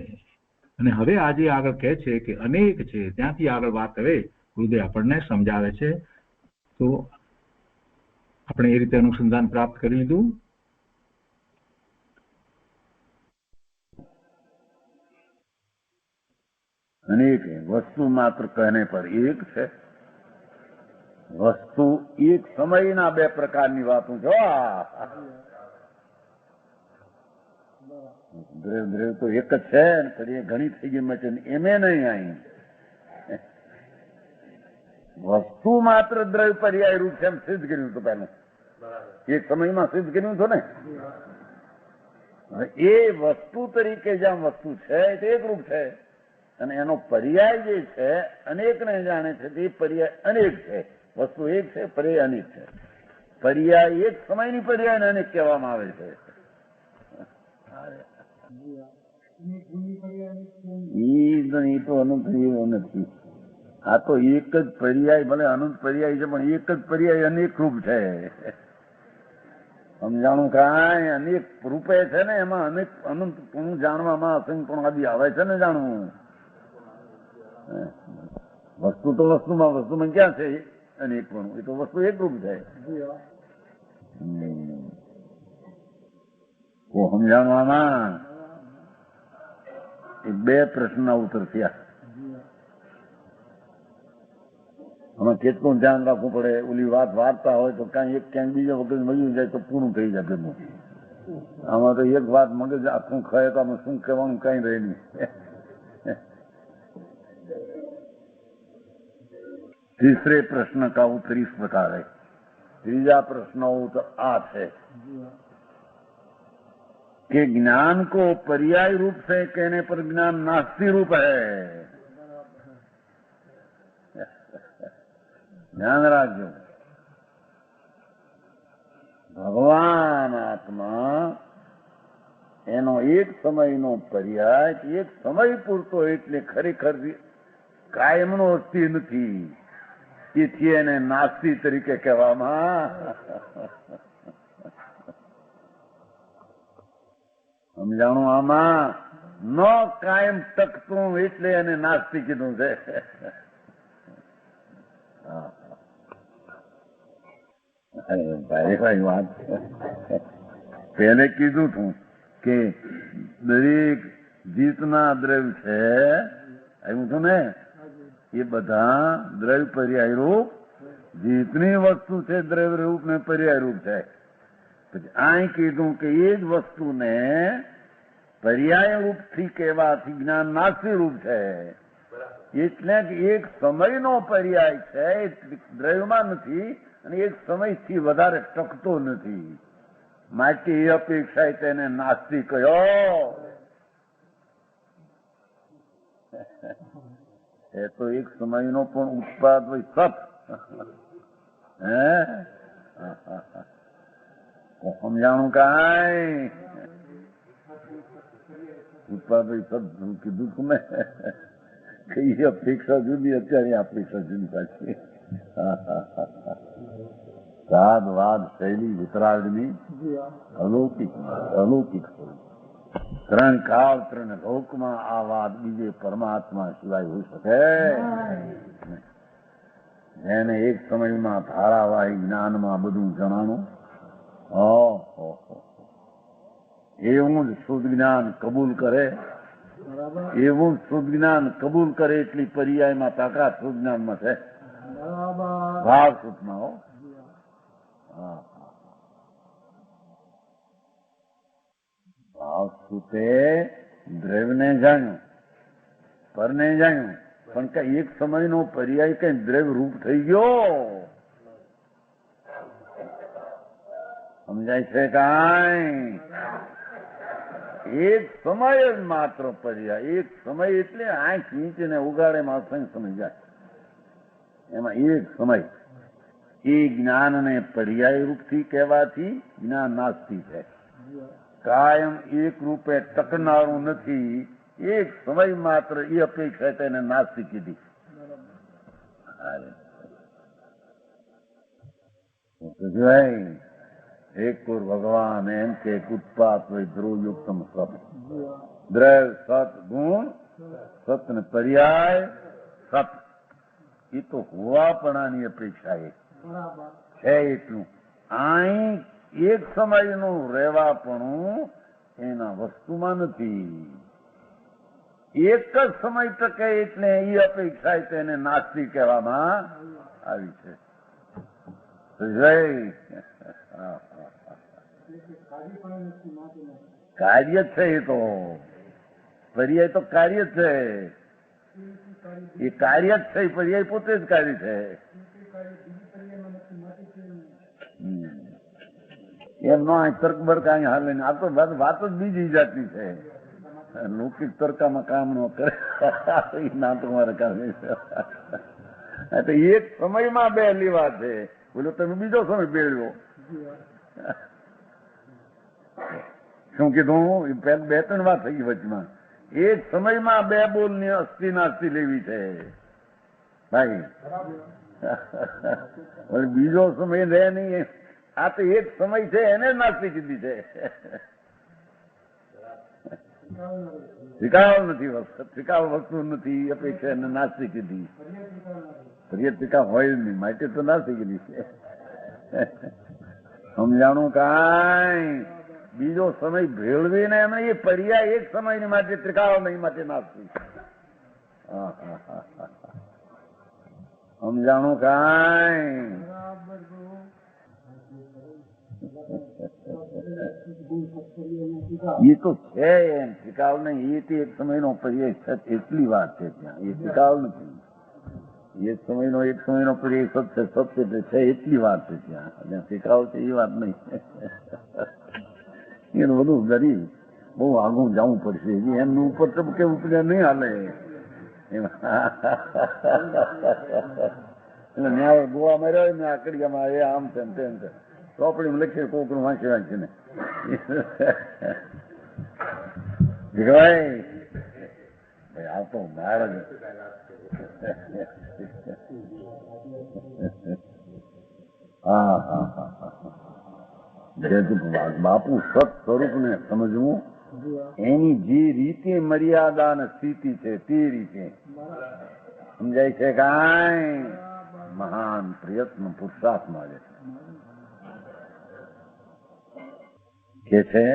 અને હવે આજે આગળ કહે છે કે અનેક છે, ત્યાંથી આગળ વાત હવે હૃદય આપણને સમજાવે છે. તો આપણે એ રીતે અનુસંધાન પ્રાપ્ત કરી લીધું. अनेक है, वस्तु मात्र कहने पर एक है. वस्तु एक समयना બે પ્રકારની વાતો જો. દ્રવ્ય દ્રવ્ય તો એક જ છે, ફરી ઘણી થઈ ગઈ મચે એમે નહીં. અહીં વસ્તુ માત્ર દ્રવ્ય પર્યાય રૂપ છે એમ સિદ્ધ કર્યું હતું પહેલું, એક સમયમાં સિદ્ધ કર્યું હતું ને. એ વસ્તુ તરીકે જ્યાં વસ્તુ છે તે એક રૂપ છે અને એનો પર્યાય જે છે અનેકને જાણે છે તે પર્યાય અનેક છે. વસ્તુ એક છે, પર્યાય અનેક છે. પર્યાય એક સમયની પર્યાય અનેક કહેવામાં આવે છે. એ તો અનંત એવો નથી. આ તો એક જ પર્યાય, ભલે અનંત પર્યાય છે પણ એક જ પર્યાય અનેક રૂપ છે. સમજાણું કાંઈ અનેક રૂપે છે ને, એમાં અનેક અનંત પણ જાણવામાં અસંગ પણ આદિ આવે છે ને જાણવું. વસ્તુ તો વસ્તુમાં ક્યાં છે અનેક પણ? એ તો વસ્તુ એક રૂપ છે. સમજાવવામાં બે પ્રશ્નના ઉત્તર થયા. આમાં કેટલું ધ્યાન રાખવું પડે. ઓલી વાત વાર્તા હોય તો કાંઈ એક ક્યાંક બીજા વખત મળ્યું જાય તો પૂરું થઈ જાય ભેગું. આમાં તો એક વાત મગજ આખું ખાય તો આમાં શું કહેવાનું કઈ રહે નહીં. तीसरे प्रश्न का उत्तर इस प्रकार है. तीसरा प्रश्न उत्तर आ है कि ज्ञान को पर्याय रूप से कहने पर ज्ञान नास्ति रूप है. ध्यान रखो, भगवान आत्मा એનો એક સમયનો પર્યાય, એક સમય પૂરતો એટલે ખરેખર કાયમનો અસ્તિ નથી. તેથી એને નાસ્તિ તરીકે કહેવામાં. સમજાણું? આમાં ન કાયમ ટકતું એટલે એને નાસ્તિ કીધું છે. ભાઈ વાત પહેલે કીધું હતું કે દરેક જીતના દ્રવ્ય છે, આવ્યું હતું ને, એ બધા દ્રવ્ય પર્યાય રૂપ જીતની વસ્તુ છે, દ્રવ્ય રૂપ ને પર્યાય રૂપ છે. પછી અહીં કીધું કે એ જ વસ્તુને પર્યાય રૂપથી કહેવાથી જ્ઞાન નાસ્તિ રૂપ છે. એટલે કે એક સમયનો પર્યાય છે, દ્રવ્યમાં નથી અને એક સમયથી વધારે ટકતો નથી. માટે એ અપેક્ષાએ તેને નાસ્તિ કહ્યો. એ તો એક સમયનો પણ ઉત્પાદ હોય સત. સમજાણું કાંઈ? ઉત્પાદ હોય સત કીધું તમે કે એ અપેક્ષા જુદી, અત્યારે અપેક્ષા જુદી પાછી. સાદ વાદ શૈલી વિતરાગની અલૌકિક અલૌકિક ત્રણ કાળ ત્રણ લોકમાં આ વાત બીજે પરમાત્મા સિવાય હોઈ શકે? એને એક સમયમાં ધારાવાહી જ્ઞાનમાં બધું જણાનું. એવું જ શુદ્ધ જ્ઞાન કબૂલ કરે, એવું જ શુદ્ધ જ્ઞાન કબૂલ કરે એટલી પર્યાયમાં તાકાત શુદ્ધ જ્ઞાનમાં છે. ભાવ શુદ્ધમાં હો. ભાવ સુતે દ્રવ્યને જાણ્યું, પર નહીં જાણ્યું, પણ કઈ એક સમયનો પર્યાય કઈ દ્રવ્ય રૂપ થઈ ગયો. સમજાય છે કાંઈ? એક સમય જ માત્ર પર્યાય. એક સમય એટલે આંખ નીચે ઉગાડે માં સમય જાય. એમાં એક સમય એ જ્ઞાનને પર્યાય રૂપથી કહેવાથી જ્ઞાન નાસ્તી છે. કાયમ એક રૂપે ટકનારું નથી. એક સમય માત્ર એ અપેક્ષા તેને નાસ્તી કીધી. એક કુર ભગવાન એમ કે ઉત્પાત હોય ધ્રુવયુક્તમ સત. દ્રવ્ય સત ગુણ સત ને પર્યાય સત. એ તો હોવાપણાની અપેક્ષા છે એટલું. અહીં એક સમયનું રહેવાપણું એના વસ્તુમાં નથી. એક જ સમય ટકે એટલે એ અપેક્ષા તેને નાસ્તી કહેવામાં આવી છે. કાર્ય છે એ તો પર્યાય તો કાર્ય છે. એ કાર્ય જ છે. પર્યાય પોતે જ કાર્ય છે. એમનો આ તર્ક બર્ક અહીં હાલે ને. આ તો વાત જ બીજી જાતની છે. લૌકિક તર્કામાં કામ ન કરે ના તમારે કામ. તો એક સમયમાં બે લેવા છે. બોલો તમે બીજો સમય બેળ્યો. શું કીધું? બે ત્રણ વાત થઈ ગઈ વચમાં. એક સમયમાં બે બોલ ની અસ્થિ નાસ્તી લેવી છે ભાઈ. બીજો સમય રહે નહીં. આ તો એક સમય છે એને નાસ્તી કીધી છે. ત્રિકાળ નથી વસ્તુ. ત્રિકાળ વસ્તુ નથી. અપેક્ષા એને નાસ્તી કીધી. ફરિયાદ ત્રિકાળ હોય જ નહીં માટે તો નાસ્તી કીધી છે. સમજાણું કાંઈ? બીજો સમય ભેળવીને એમને એ પર્યાય એક સમયની માટે ત્રિકાળ નહીં માટે નાસ્તી. સમજાણું કાંઈ? એ તો છે એમ ત્રિકાળ નહીં. એ એક સમયનો પર્યાય છે એટલી વાત છે ત્યાં. એ ત્રિકાળ નથી. એક સમયનો પર્યાય સત્ય સત્ય છે એટલી વાત છે ત્યાં. ત્રિકાળ છે એ વાત નહીં. એનું બધું ગરીબ બહુ આગું જવું પડશે. એમનું ઉપર તબકે ઉપડ્યા નહીં હાલે. એટલે ન્યાય ગોવા માર્યા ને આકડિયામાં એ આમ છે તેમ છે. ચોપડીમાં લખીએ કોકનું વાંચી ને ભાઈ આ તો મહારાજ બાપુ સત સ્વરૂપ ને સમજવું. એની જે રીતે મર્યાદા અને સ્થિતિ છે તે રીતે સમજાય છે. કાંઈ મહાન પ્રયત્ન પુરુષાર્થ મળે કે છે.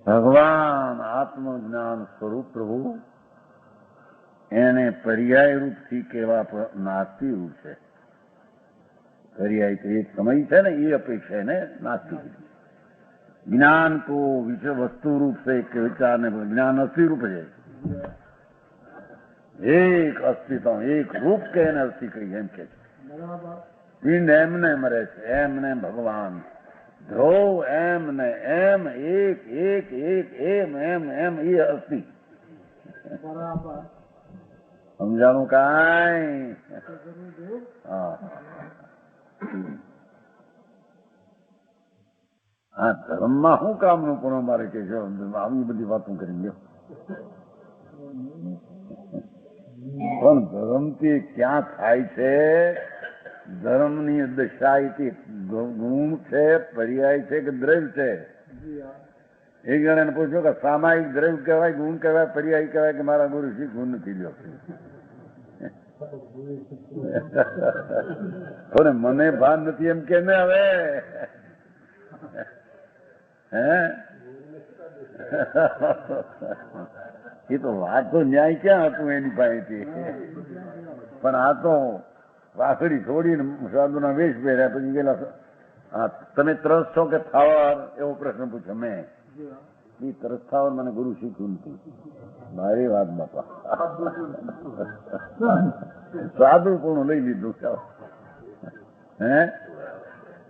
ભગવાન આત્મજ્ઞાન સ્વરૂપ પ્રભુ એને પર્યાય રૂપથી કેવા નાસ્તી રૂપ છે. પર્યાય તો એક સમય છે ને એ અપેક્ષા એને નાસ્તી. જ્ઞાન કો વિષય વસ્તુ રૂપ છે કે વિચાર ને જ્ઞાન અસ્થિ રૂપ છે. એક અસ્તિત્વ એક રૂપ કે એને અસ્થિ કહી એમ કે પિંડ એમને મરે છે. એમને ભગવાન ધ્રુવ એમ ને એમ એક એક એક એમ એમ એમ એ અસ્થિ. સમજાણું કાંઈ? હા ધર્મમાં શું કામનું પણ મારે કે છે આવી બધી વાતો કરી લ્યો. પણ ધર્મથી ક્યાં થાય છે? ધર્મની દશાથી ગુણ છે, પર્યાય છે કે દ્રવ્ય છે? એક જણાને પૂછ્યું કે સામાયિક દ્રવ્ય કહેવાય, ગુણ કહેવાય, પર્યાય કહેવાય કે મારા ગુરુ શ્રી ગુણ નથી લ્યો. થોડે મને ભાન નથી એમ કે ને હવે એ તો વાત તો ન્યાય ક્યાં હતું એની પાસેથી. પણ આ તો વાસળી છોડીને સાધુના વેશ પહેર્યા પછી ગયેલા. તમે ત્રસ છો કે થાવર એવો પ્રશ્ન પૂછ્યો મેં. એ તરસ્થાવર મને ગુરુ શીખ્યું નથી. મારી વાત બાપા સાધુપણું લઈ લીધું. હે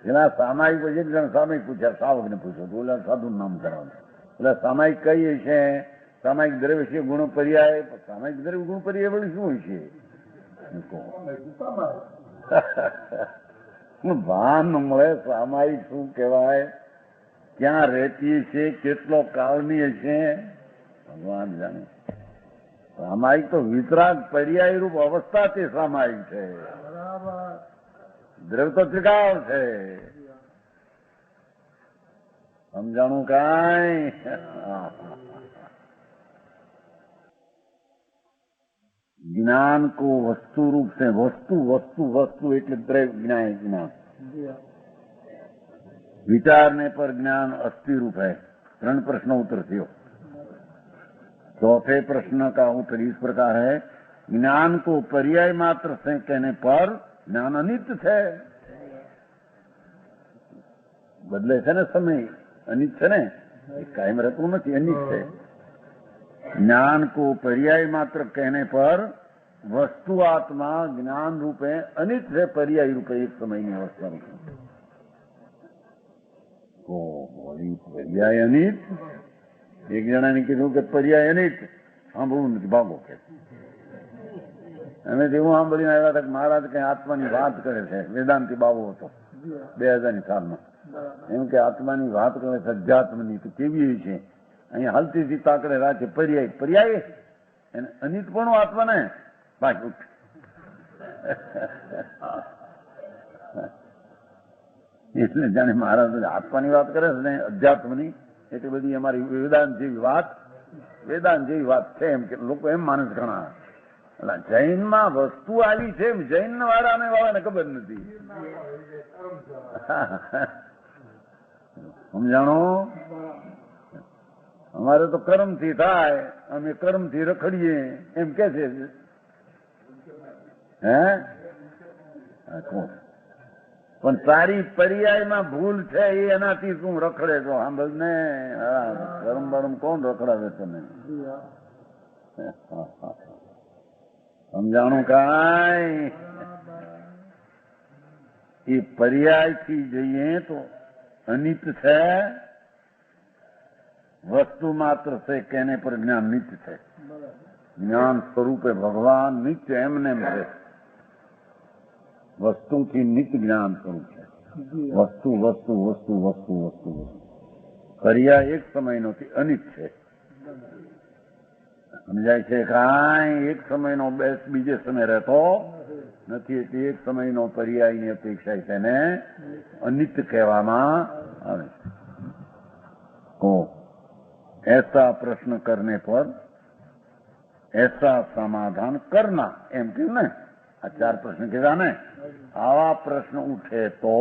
એના સામાયિક પછી એક જણ સામાયિક પૂછ્યા, સાવક ને પૂછ્યો તો ઓલા સાધુ નામ કરાવે. એટલે સામાયિક કઈ છે? સામાયિક દ્રવ્ય છે ગુણ પર્યાય. સામાયિક દ્રવ્ય ગુણ પર્યાય વળી શું હોય છે? ભાન મળે સામાયિક શું કહેવાય, ક્યાં રહેતી છે, કેટલો કાળની છે, ભગવાન જાણે. સામાયિક તો વિતરાગ પર્યાય રૂપ અવસ્થા તે સામાયિક છે. દ્રવ્ય તો ત્રિકાળ છે. સમજાણું કાંઈ? ज्ञान को वस्तु रूप से, वस्तु वस्तु वस्तु એટલે દ્રવ્ય જ્ઞાન. જ્ઞान विचारने पर ज्ञान अस्थि रूप है. 3 प्रश्न उत्तर थयो. चौथे प्रश्न का उत्तर इस प्रकार है, ज्ञान को पर्याय मात्र से कहने पर ज्ञान अनित्य है. बदले છે ને સમય, અનિત્ય છે ને, કાયમ રહેતું નથી, અનિત્ય છે. ज्ञान को पर्याय मात्र कहने पर वस्तु आत्मा ज्ञान रूपे अनित्य है, पर्याय रूपे एक समय की अवस्था रूपे. पर्याय अनित. एक जना ने कीधुं કે पर्याय अनित. સાંભળવું નથી, ભાગો કે. અમે જેવું સાંભળીને આવ્યા હતા કે મહારાજ કઈ આત્માની વાત કરે છે. વેદાંતિ બાવો હતો 2000 સાલમાં. એમ કે આત્માની વાત કરે છે, અધ્યાત્મની તો કેવી છે, અહીંયા હાલતી હતી તાકડે રાખે. પર્યાય પર્યાય એને અનિત પણ આત્માને બાકી એટલે જાણે મહારાજ આત્માની વાત કરે છે ને અધ્યાત્મની, એટલી બધી અમારી વેદાંત જેવી વાત છે. એમ કે લોકો એમ માને છે ઘણા. એટલે જૈનમાં વસ્તુ આવી છે, જૈન વાળાને ખબર નથી. સમજાણો? અમારે તો કર્મથી થાય, અમે કર્મથી રખડીએ એમ કે છે. હે પણ તારી પર્યાયમાં ભૂલ છે એ એનાથી શું રખડે છો? સાંભળ ને, કર્મ બરમ કોણ રખડાવે તમે? સમજાણું કાંઈ? એ પર્યાયથી જઈએ તો અનિત છે. वस्तु मात्र से कहने पर ज्ञान नित्य है. ज्ञान स्वरूपे भगवान नित्य एमने है. वस्तु की नित्य ज्ञान स्वरूप है. वस्तु वस्तु वस्तु वस्तु वस्तु पर्याय एक समय नो अनित्य है. समझाय છે કાંઈ? એક સમયનો બેસ બીજે સમય રહેતો નથી. એટલે એક સમયનો પર્યાયની અપેક્ષા તેને અનિત્ય કહેવામાં આવે છે. ऐसा प्रश्न करने पर ऐसा समाधान करना. એમ કહ્યું ને, આ 4 પ્રશ્ન કીધા ને. આવા પ્રશ્ન ઉઠે તો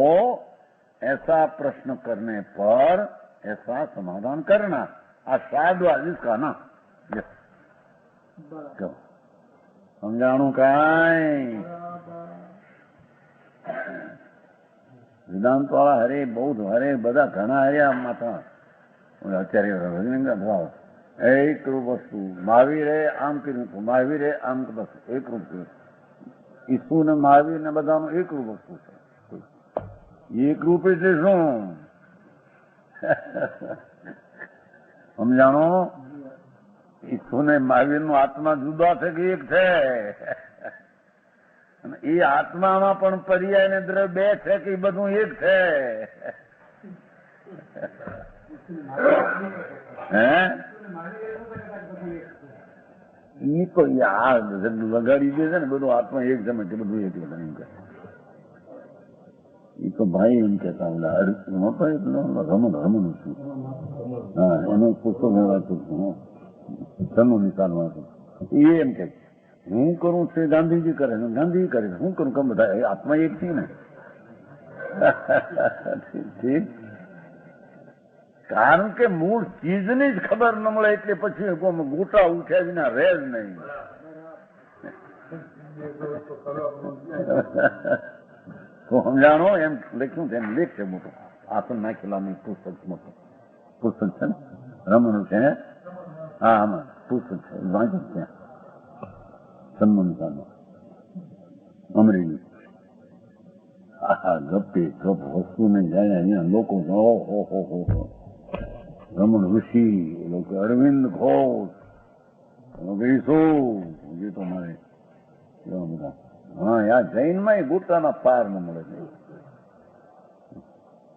ऐसा प्रश्न करने पर ऐसा समाधान करना. આ સાદવા जिसका ना સમજાણું કાંઈ? વેદાંત વાળા હરે બૌદ્ધ હરે બધા ઘણા હર્યા માથા. અત્યારે એકરૂપ વસ્તુ મહાવીરે આમ કર્યું હતું, મહાવીરે આમ બસ એકરૂપ કર્યું. ઈસુ ને મહાવીર ને બધાનું એકરૂપ વસ્તુ છે. એકરૂપ એટલે શું? સમજાણો? ઈસુ ને મહાવીર નો આત્મા જુદા છે કે એક છે? અને એ આત્મામાં પણ પર્યાય ને દ્રવ્ય 2 છે કે બધું એક છે? તો લગાડી દે છે ને બધું આત્મા એક જમે કે બધું એક. એ તો ભાઈ એમ કેતા રમણ છું. હા, એનો પુસ્તક વાંચું છું, જન્મ નિકાલ વાંચું. એ એમ કે હું કરું છું ગાંધીજી કરે છે, ગાંધીજી કરે છે, હું કરું કેમ બધા આત્મા એક છે ને. ઠીક. કારણ કે મૂળ ચીજની જ ખબર ન મળે એટલે પછી ગોટા ઉઠ્યા વિના રહે જ નહીં. સમજાણો? એમ લખ્યું છે, એમ લેખ છે મોટો. આસન નાખેલા પુસ્તક, મોટું પુસ્તક છે ને. રમણ છે. હા, આમાં પુસ્તક છે, વાંચો ત્યાં સન્મનતામાં અમરેલી. ગપે ગપ વસ્તુને જાય અહીંયા લોકો રમણ ઋષિ, લોકો અરવિંદ ઘોષ, એ તો મારે એવા બધા. હા, યા જૈનમાં ગોટાના પાર ન મળે.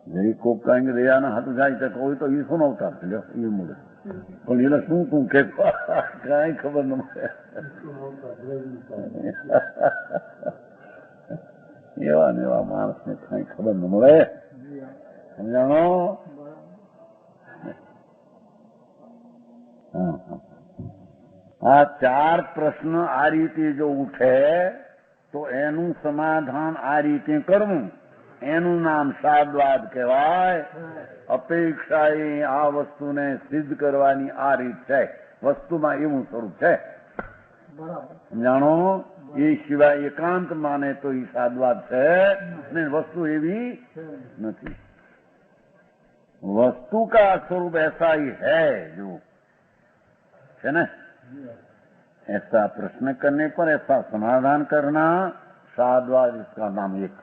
જઈ કોક કાંઈક દયાના હાથ જાય તો કોઈ તો ઈસો નો અવતાર છે એ મળે, પણ એને શું તું કે કાંઈ ખબર ન મળે. એવા ને એવા માણસને કાંઈ ખબર ન મળે. સમજાણો? આ 4 પ્રશ્ન આ રીતે જો ઉઠે તો એનું સમાધાન આ રીતે કરવું, એનું નામ સાદવાદ કહેવાય. અપેક્ષા એ આ વસ્તુને સિદ્ધ કરવાની આ રીત છે. વસ્તુમાં એવું સ્વરૂપ છે, જાણો. એ સિવાય એકાંત માને તો એ સાદવાદ છે ને વસ્તુ એવી નથી. वस्तु का स्वरूप ऐसा ही है जो है ना, ऐसा प्रश्न करने पर ऐसा समाधान करना साधवाद, इसका नाम एक।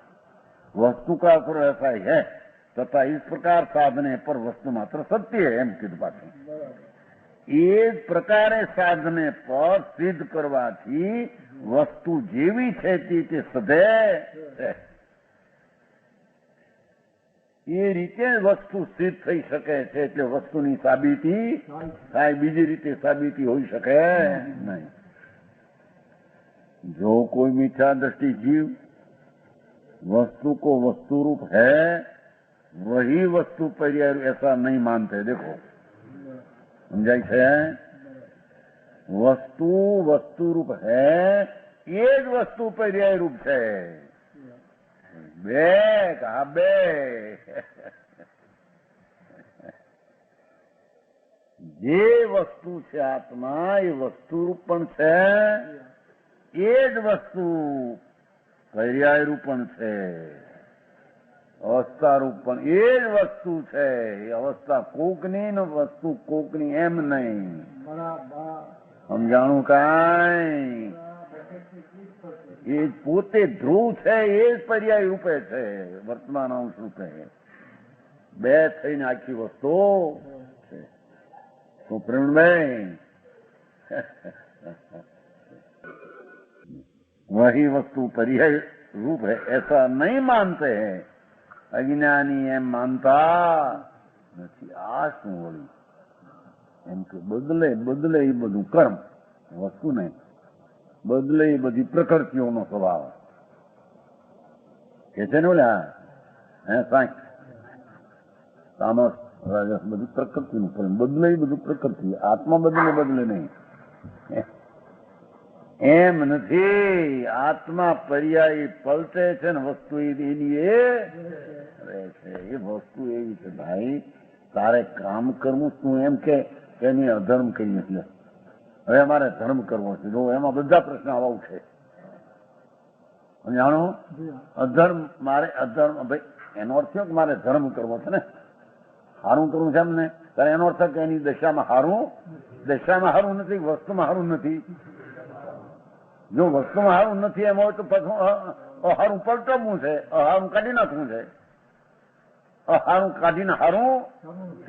वस्तु का स्वरूप ऐसा ही है तथा इस प्रकार साधने पर वस्तु मात्र सत्य है एम कीधुं पाछुं। એ જ પ્રકારે સાધને પર સિદ્ધ કરવાથી વસ્તુ જેવી છે તે સધે છે, એ રીતે વસ્તુ સિદ્ધ થઈ શકે છે. એટલે વસ્તુની સાબિતી થાય, બીજી રીતે સાબિતી હોઈ શકે નહીં. जो कोई मिथ्या दृष्टि जीव वस्तु को वस्तु रूप है वही वस्तु पर्याय ऐसा नहीं मानते। देखो समझाई है, वस्तु वस्तु रूप है ये ज वस्तु पर्याय रूप है। बे कहा बे જે વસ્તુ છે આત્મા એ વસ્તુ રૂપ પણ છે, એ જ વસ્તુ પર્યાય રૂપ પણ છે, અવસ્થા રૂપ પણ એ જ વસ્તુ છે. એ અવસ્થા કોકની ને વસ્તુ કોકની એમ નહીં. સમજાણું કાંઈ? એ પોતે ધ્રુવ છે, એ જ પર્યાય રૂપે છે, વર્તમાન અંશ રૂપે. બે થઈને આખી વસ્તુ છે. તો પ્રેમભાઈ वही वस्तु पर्याय रूप है ऐसा नहीं मानते हैं। अज्ञानी एम मानता નથી। આ શું વળી એમ કે બદલે બદલે એ બધું કર્મ, વસ્તુ નહીં, બદલે એ બધી પ્રકૃતિઓનો સ્વભાવ કે છે ને ઓલા સાંઈ તામસ રાજસ બધી પ્રકૃતિનું કર્મ, બદલે એ બધું પ્રકૃતિ, આત્મા બદલે બદલે નહીં એમ નથી। આત્મા પર્યાય પલટે છે ને વસ્તુ એની એ રહે છે। એ વસ્તુ એવી છે ભાઈ, તારે કામ કરવું તું એમ કે એની અધર્મ કરીએ છીએ, હવે મારે ધર્મ કરવો છે, જો એમાં બધા પ્રશ્ન આવા ઉઠે। જાણો અધર્મ, મારે અધર્મ, ભાઈ એનો અર્થ થયો કે મારે ધર્મ કરવો છે ને, સારું કરવું છે એમને, ત્યારે એનો અર્થ કે એની દશામાં સારું નથી, વસ્તુમાં સારું નથી। જો વસ્તુમાં સારું નથી એમ હોય તો પાછું સારું પલટવું છે, સારું કાઢી નાખવું છે। સારું કાઢીને સારું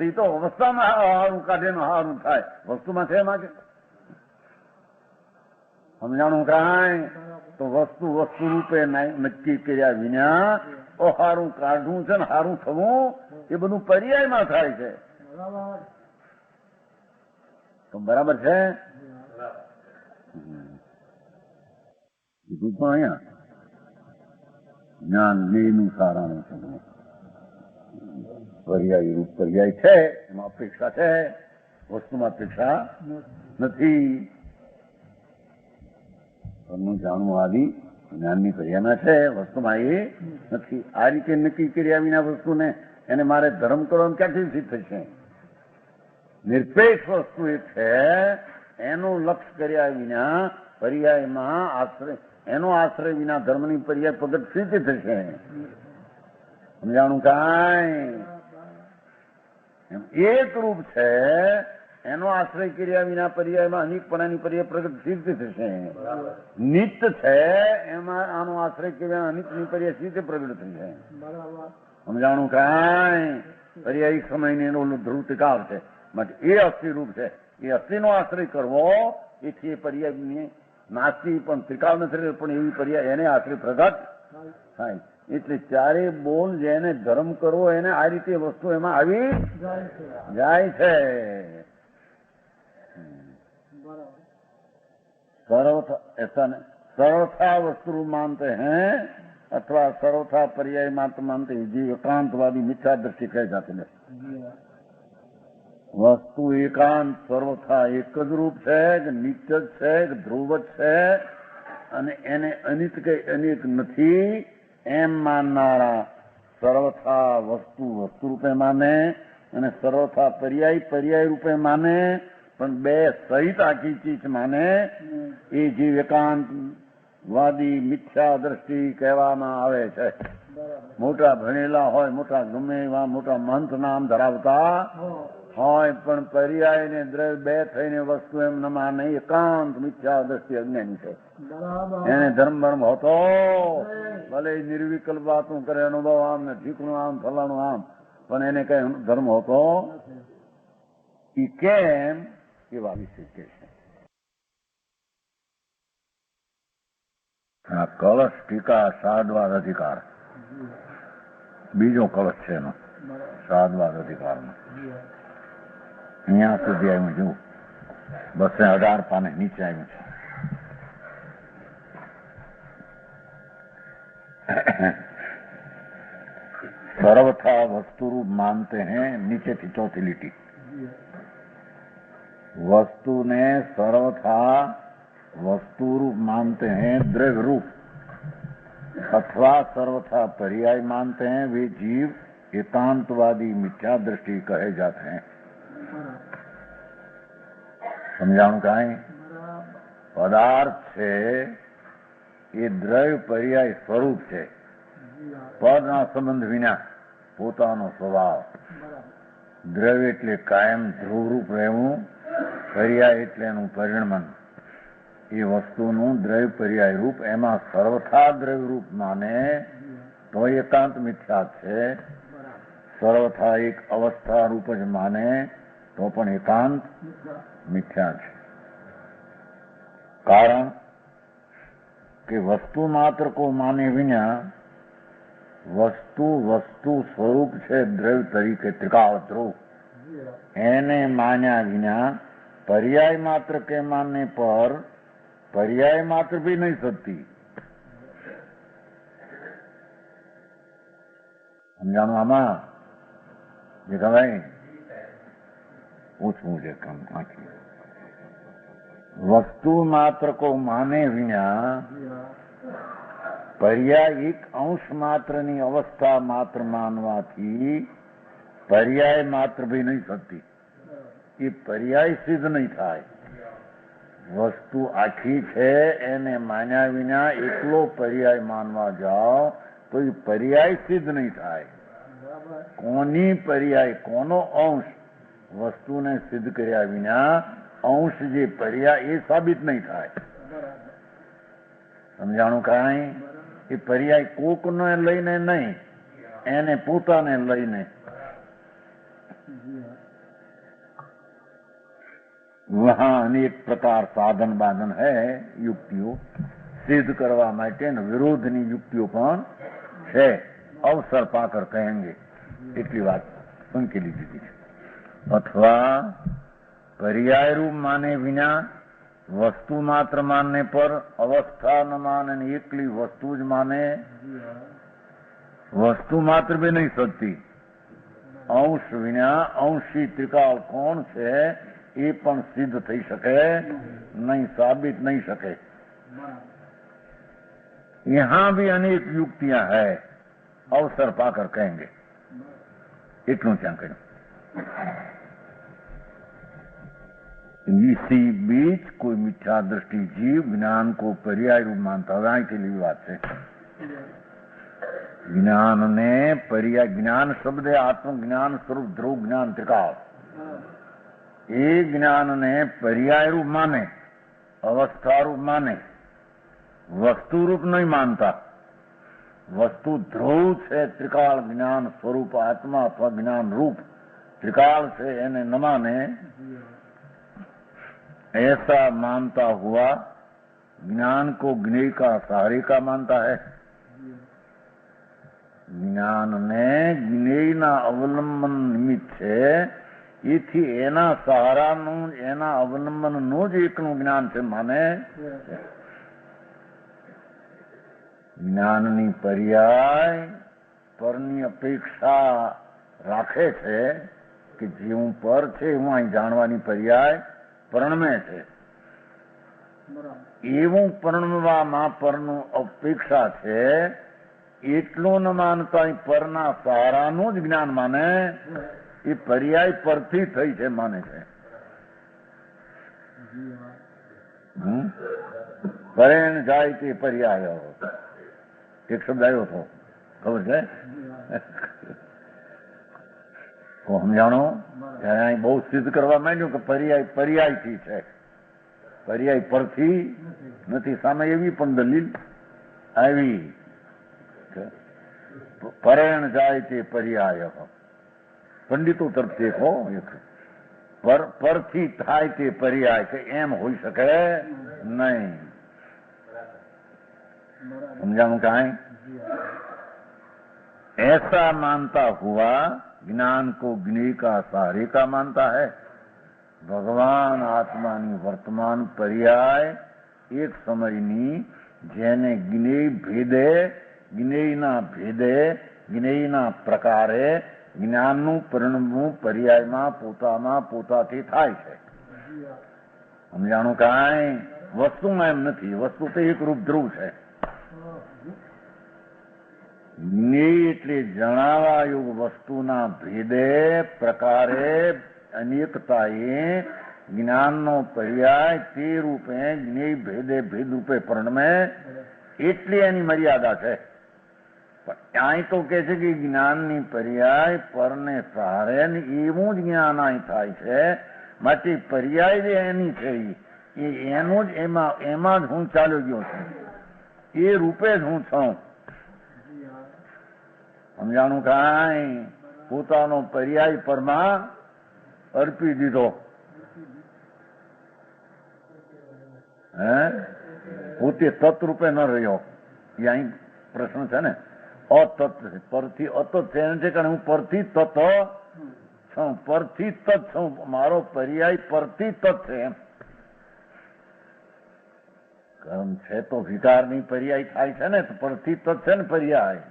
એ તો અવસ્થામાં સારું કાઢીને સારું થાય, વસ્તુમાં છે એમાં કે સમજાણું કાંઈ? તો વસ્તુ વસ્તુ રૂપે નક્કી કર્યા વિના સારું કાઢવું છે ને સારું થવું એ બધું પર્યાયમાં થાય છે। તો બરાબર છે? કીધું પણ અહીંયા જ્ઞાન બેનું સારાનું છે, પર્યાય રૂપ પર્યાય છે, એમાં અપેક્ષા છે, વસ્તુમાં અપેક્ષા નથી। ઘરનું જાણવું આદિ જ્ઞાનની પર્યાયમાં છે, વસ્તુમાં એ નથી। આ રીતે નક્કી કર્યા વિના વસ્તુને એને મારે ધર્મ કરવાનું ક્યાંથી સિદ્ધ થશે? નિરપેક્ષ વસ્તુ એ છે, એનું લક્ષ્ય કર્યા વિના પર્યાયમાં આશ્રય, એનો આશ્રય વિના ધર્મની પર્યાય પ્રગટ સિદ્ધ થશે। સમજાણું કાંઈ? એમ એક રૂપ છે એનો આશ્રય કર્યા વિના પર્યાયમાં અનેકપણાની પર્યાય પ્રગટ સિદ્ધ થશે. નિત્ય છે એમાં આનો આશ્રય કર્યા અનિતની પર્યાય સિદ્ધ પ્રગટ થશે. સમજાણું કાંઈ પર્યાયિક સમયની એનો ધ્રુવતિકાર છે માટે એ અસ્થિ રૂપ છે. એ અસ્થિનો આશ્રય કરવો એથી એ પર્યાય નાસ્તી પણ ત્રિકાળ નથી પણ એવી પર્યાય એને આશ્રય પ્રગટ થાય. એટલે ચારે બોલ જેને ધર્મ કરવો એને આ રીતે વસ્તુ એમાં આવી જાય છે. सर्वथा वस्तु मानते हैं अथवा सर्वथा पर्याय मात्र मानते हैं जी एकांतवादी मिथ्या दृष्टि कह जाते हैं. वस्तु एकांत सर्वथा एक ज रूप है कि नित्य જ છે કે ધ્રુવ જ છે અને એને અનિત કે અનેક નથી એમ માનનારા સર્વથા વસ્તુ વસ્તુ રૂપે માને અને સર્વથા પર્યાય પર્યાય રૂપે માને પણ બે સહિત આખી ચીજ માને એ જીવ એકાંતવાદી મિથ્યા દ્રષ્ટિ કહેવામાં આવે છે. મોટા ભણેલા હોય મોટા ગમે એવા મોટા મંત નામ ધરાવતા હોય પણ પર્યાય ને દ્રવ્ય બે થઈને વસ્તુ એમ ન માને એકાંત મિથ્યા દ્રષ્ટિ અજ્ઞાની છે. એને ધર્મ ધર્મ હોતો ભલે નિર્વિકલ્પ વાતું કરે અનુભવ આમ ને ઠીકણું આમ ફલાણું આમ પણ એને કઈ ધર્મ હોતો ઈ કેમ એવા વિશે કે છે. આ કળશ ટીકા સાદવાદ અધિકાર બીજો કળશ છે એનો સાદવાદ અધિકારનો. અહીંયા સુધી આવ્યું છું 218 પાને નીચે આવ્યું છે. सर्वथा वस्तु रूप मानते हैं नीचे थी चौथी लिटी. वस्तु ने सर्वथा वस्तु रूप मानते हैं द्रव्य रूप अथवा सर्वथा पर्याय मानते हैं वे जीव एकांतवादी मिथ्या दृष्टि कहे जाते हैं. समझाणु काई पदार्थ છે એ દ્રવ્ય પર્યાય સ્વરૂપ છે. પદના સંબંધ વિના પોતાનો સ્વભાવ. દ્રવ્ય એટલે કાયમ ધ્રુવરૂપ રહેવું પર્યાય એટલે એનું પરિણમન. એ વસ્તુનું દ્રવ્ય પર્યાય રૂપ એમાં સર્વથા દ્રવ્ય રૂપ માને તો એકાંત મિથ્યા છે. સર્વથા એક અવસ્થા રૂપ જ માને તો પણ એકાંત મિથ્યા છે. કારણ कि वस्तु मात्र को माने विना वस्तु वस्तु स्वरूप છે દ્રવ્ય તરીકે ત્રિકાળ ધ્રુવ એને માન્યા વિના पर्याय मात्र के मानने पर पर्याय मात्र भी नहीं सकती. समझाणु आमा દેખાભાઈ પૂછવું છે કામ આખી वस्तु मात्र को माने विना पर्याय एक अंश मात्रनी अवस्था मात्र मानवाથી पर्याय मात्र भी नहीं सकती. એ पर्याय સિદ્ધ નહીં થાય. વસ્તુ આખી છે એને માન્યા વિના એકલો पर्याय માનવા જાઓ તો એ पर्याय સિદ્ધ નહીં થાય. કોની पर्याय કોનો અંશ વસ્તુને સિદ્ધ કર્યા વિના અંશ જે પર્યાય એ સાબિત નહીં થાય. સમજાણું કાંઈ? એ પર્યાય કોકને લઈને નહીં એને પોતાને લઈને. વહાં અનેક પ્રકાર સાધન બાધન હૈ યુક્તિઓ સિદ્ધ કરવા માટે વિરોધની યુક્તિઓ પણ છે. અવસર પાકર કહેંગે એટલી વાત સંકેલી દીધી છે. અથવા पर्याय रूप माने बिना वस्तु मात्र मानने पर अवस्था न माने एकली वस्तु ज माने वस्तु मात्र भी नहीं सकती. अंश विना अंशी त्रिकाल कौन છે એ પણ સિદ્ધ થઈ શકે नहीं, साबित नहीं सके. यहाँ भी अनेक युक्तियां है अवसर पाकर कहेंगे. इतनु क्या कहें. इसी बीच कोई मिथ्या दृष्टि जीव ज्ञान को पर्याय रूप मानता है. के लिए बात है જ્ઞાન ને પર્યાય, જ્ઞાન શબ્દ આત્મજ્ઞાન સ્વરૂપ ધ્રુવ જ્ઞાન ત્રિકાળ, એ જ્ઞાન ને પર્યાય રૂપ માને, અવસ્થા રૂપ માને, વસ્તુ રૂપ નહીં માનતા. વસ્તુ ધ્રુવ છે, ત્રિકાળ જ્ઞાન સ્વરૂપ આત્મા અથવા જ્ઞાન રૂપ त्रिकाल से એને न माने, ऐसा मानता हुआ ज्ञान को ज्ञेय का सहारे का मानता है। જ્ઞાન ને જ્ઞેયના અવલંબન નિમિત્ત છે, એથી એના સહારાનું, એના અવલંબનનું જ એકનું જ્ઞાન છે માને. જ્ઞાનની પર્યાય પરની અપેક્ષા રાખે છે કે જે હું પર છે હું અહીં જાણવાની પર્યાય પરણમે છે, એવું પરણવામાં પરનું અપેક્ષા છે, એટલું ન માનતા પરના સહારાનું જ જ્ઞાન માને, એ પર્યાય પરથી થઈ છે માને છે. પરેણ જાય તે પર્યાય, એક શબ્દ આવ્યો હતો, ખબર છે? સમજાણો? ત્યારે અહીં બહુ સિદ્ધ કરવા માંડ્યું કે પર્યાય પર્યાયથી છે, પર્યાય પરથી નથી. સામે એવી પણ દલીલ આવી, પરેણ જાય તે પર્યાય. પંડિતો તરફથી હો, પરથી થાય તે પર્યાય, કે એમ હોઈ શકે નહીં. समझाऊं क्या है? ऐसा मानता हुआ ज्ञान को ज्ञेय का सहारे का मानता है. ભગવાન આત્માની વર્તમાન પર્યાય એક સમયની, જેને જ્ઞેય ભેદે, જ્ઞેયના ભેદે, જ્ઞેયના પ્રકારે જ્ઞાનનું પરિણમવું પર્યાયમાં પોતામાં પોતાથી થાય છે. સમજાણું કાંઈ? વસ્તુમાં એમ નથી, વસ્તુ તો એક રૂપ ધ્રુવ છે. જ્ઞેય એટલે જણાવાયું વસ્તુના ભેદે, પ્રકારે, અનેકતાએ જ્ઞાનનો પર્યાય તે રૂપે જ્ઞેય ભેદે ભેદ રૂપે પરિણમે, એટલી એની મર્યાદા છે. પણ અહીં તો કે છે કે જ્ઞાનની પર્યાય પરને સહારે ને એવું જ જ્ઞાન અહીં થાય છે, માટે પર્યાય જે એની છે એ એનું જ એમાં જ હું ચાલ્યો ગયો છું, એ રૂપે જ હું છું. સમજાણું કાંઈ? પોતાનો પર્યાય પરમાં અર્પી દીધો. હે, પોતે તત્રૂપે ન રહ્યો. એ અહીં પ્રશ્ન છે ને, અતત પરથી અતત છે, એમ છે કે હું પરથી તત છું, પરથી તત છું, મારો પર્યાય પરથી તત છે. એમ કર્મ છે તો વિકારની પર્યાય થાય છે ને, તો પરથી તત છે ને પર્યાય.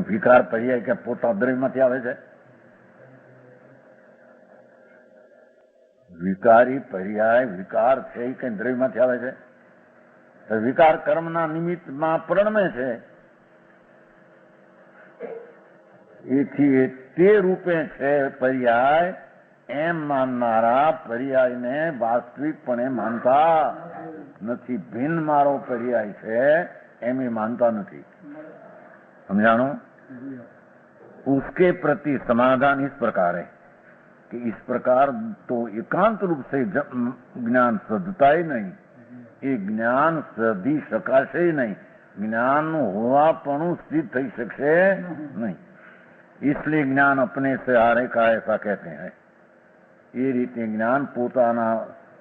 વિકાર પર્યાય કે પોતા દ્રવ્યમાંથી આવે છે? વિકારી પર્યાય વિકાર છે એ કઈ દ્રવ્યમાંથી આવે છે? તો વિકાર કર્મના નિમિત્તમાં પરિણમે છે, એથી તે રૂપે છે પર્યાય. એમ માનનારા પર્યાયને વાસ્તવિકપણે માનતા નથી. ભિન્ન મારો પર્યાય છે એમ એ માનતા નથી. समझानो? उसके प्रति समाधान इस प्रकार है कि इस प्रकार तो एकांत रूप से ज्ञान सदता ही नहीं, ये ज्ञान सधी शकाशे ही नहीं, ज्ञान होवापणું सिद्ध થઈ શકશે नहीं. इसलिए ज्ञान अपने से हारे का ऐसा कहते हैं. એ રીતે જ્ઞાન પોતાના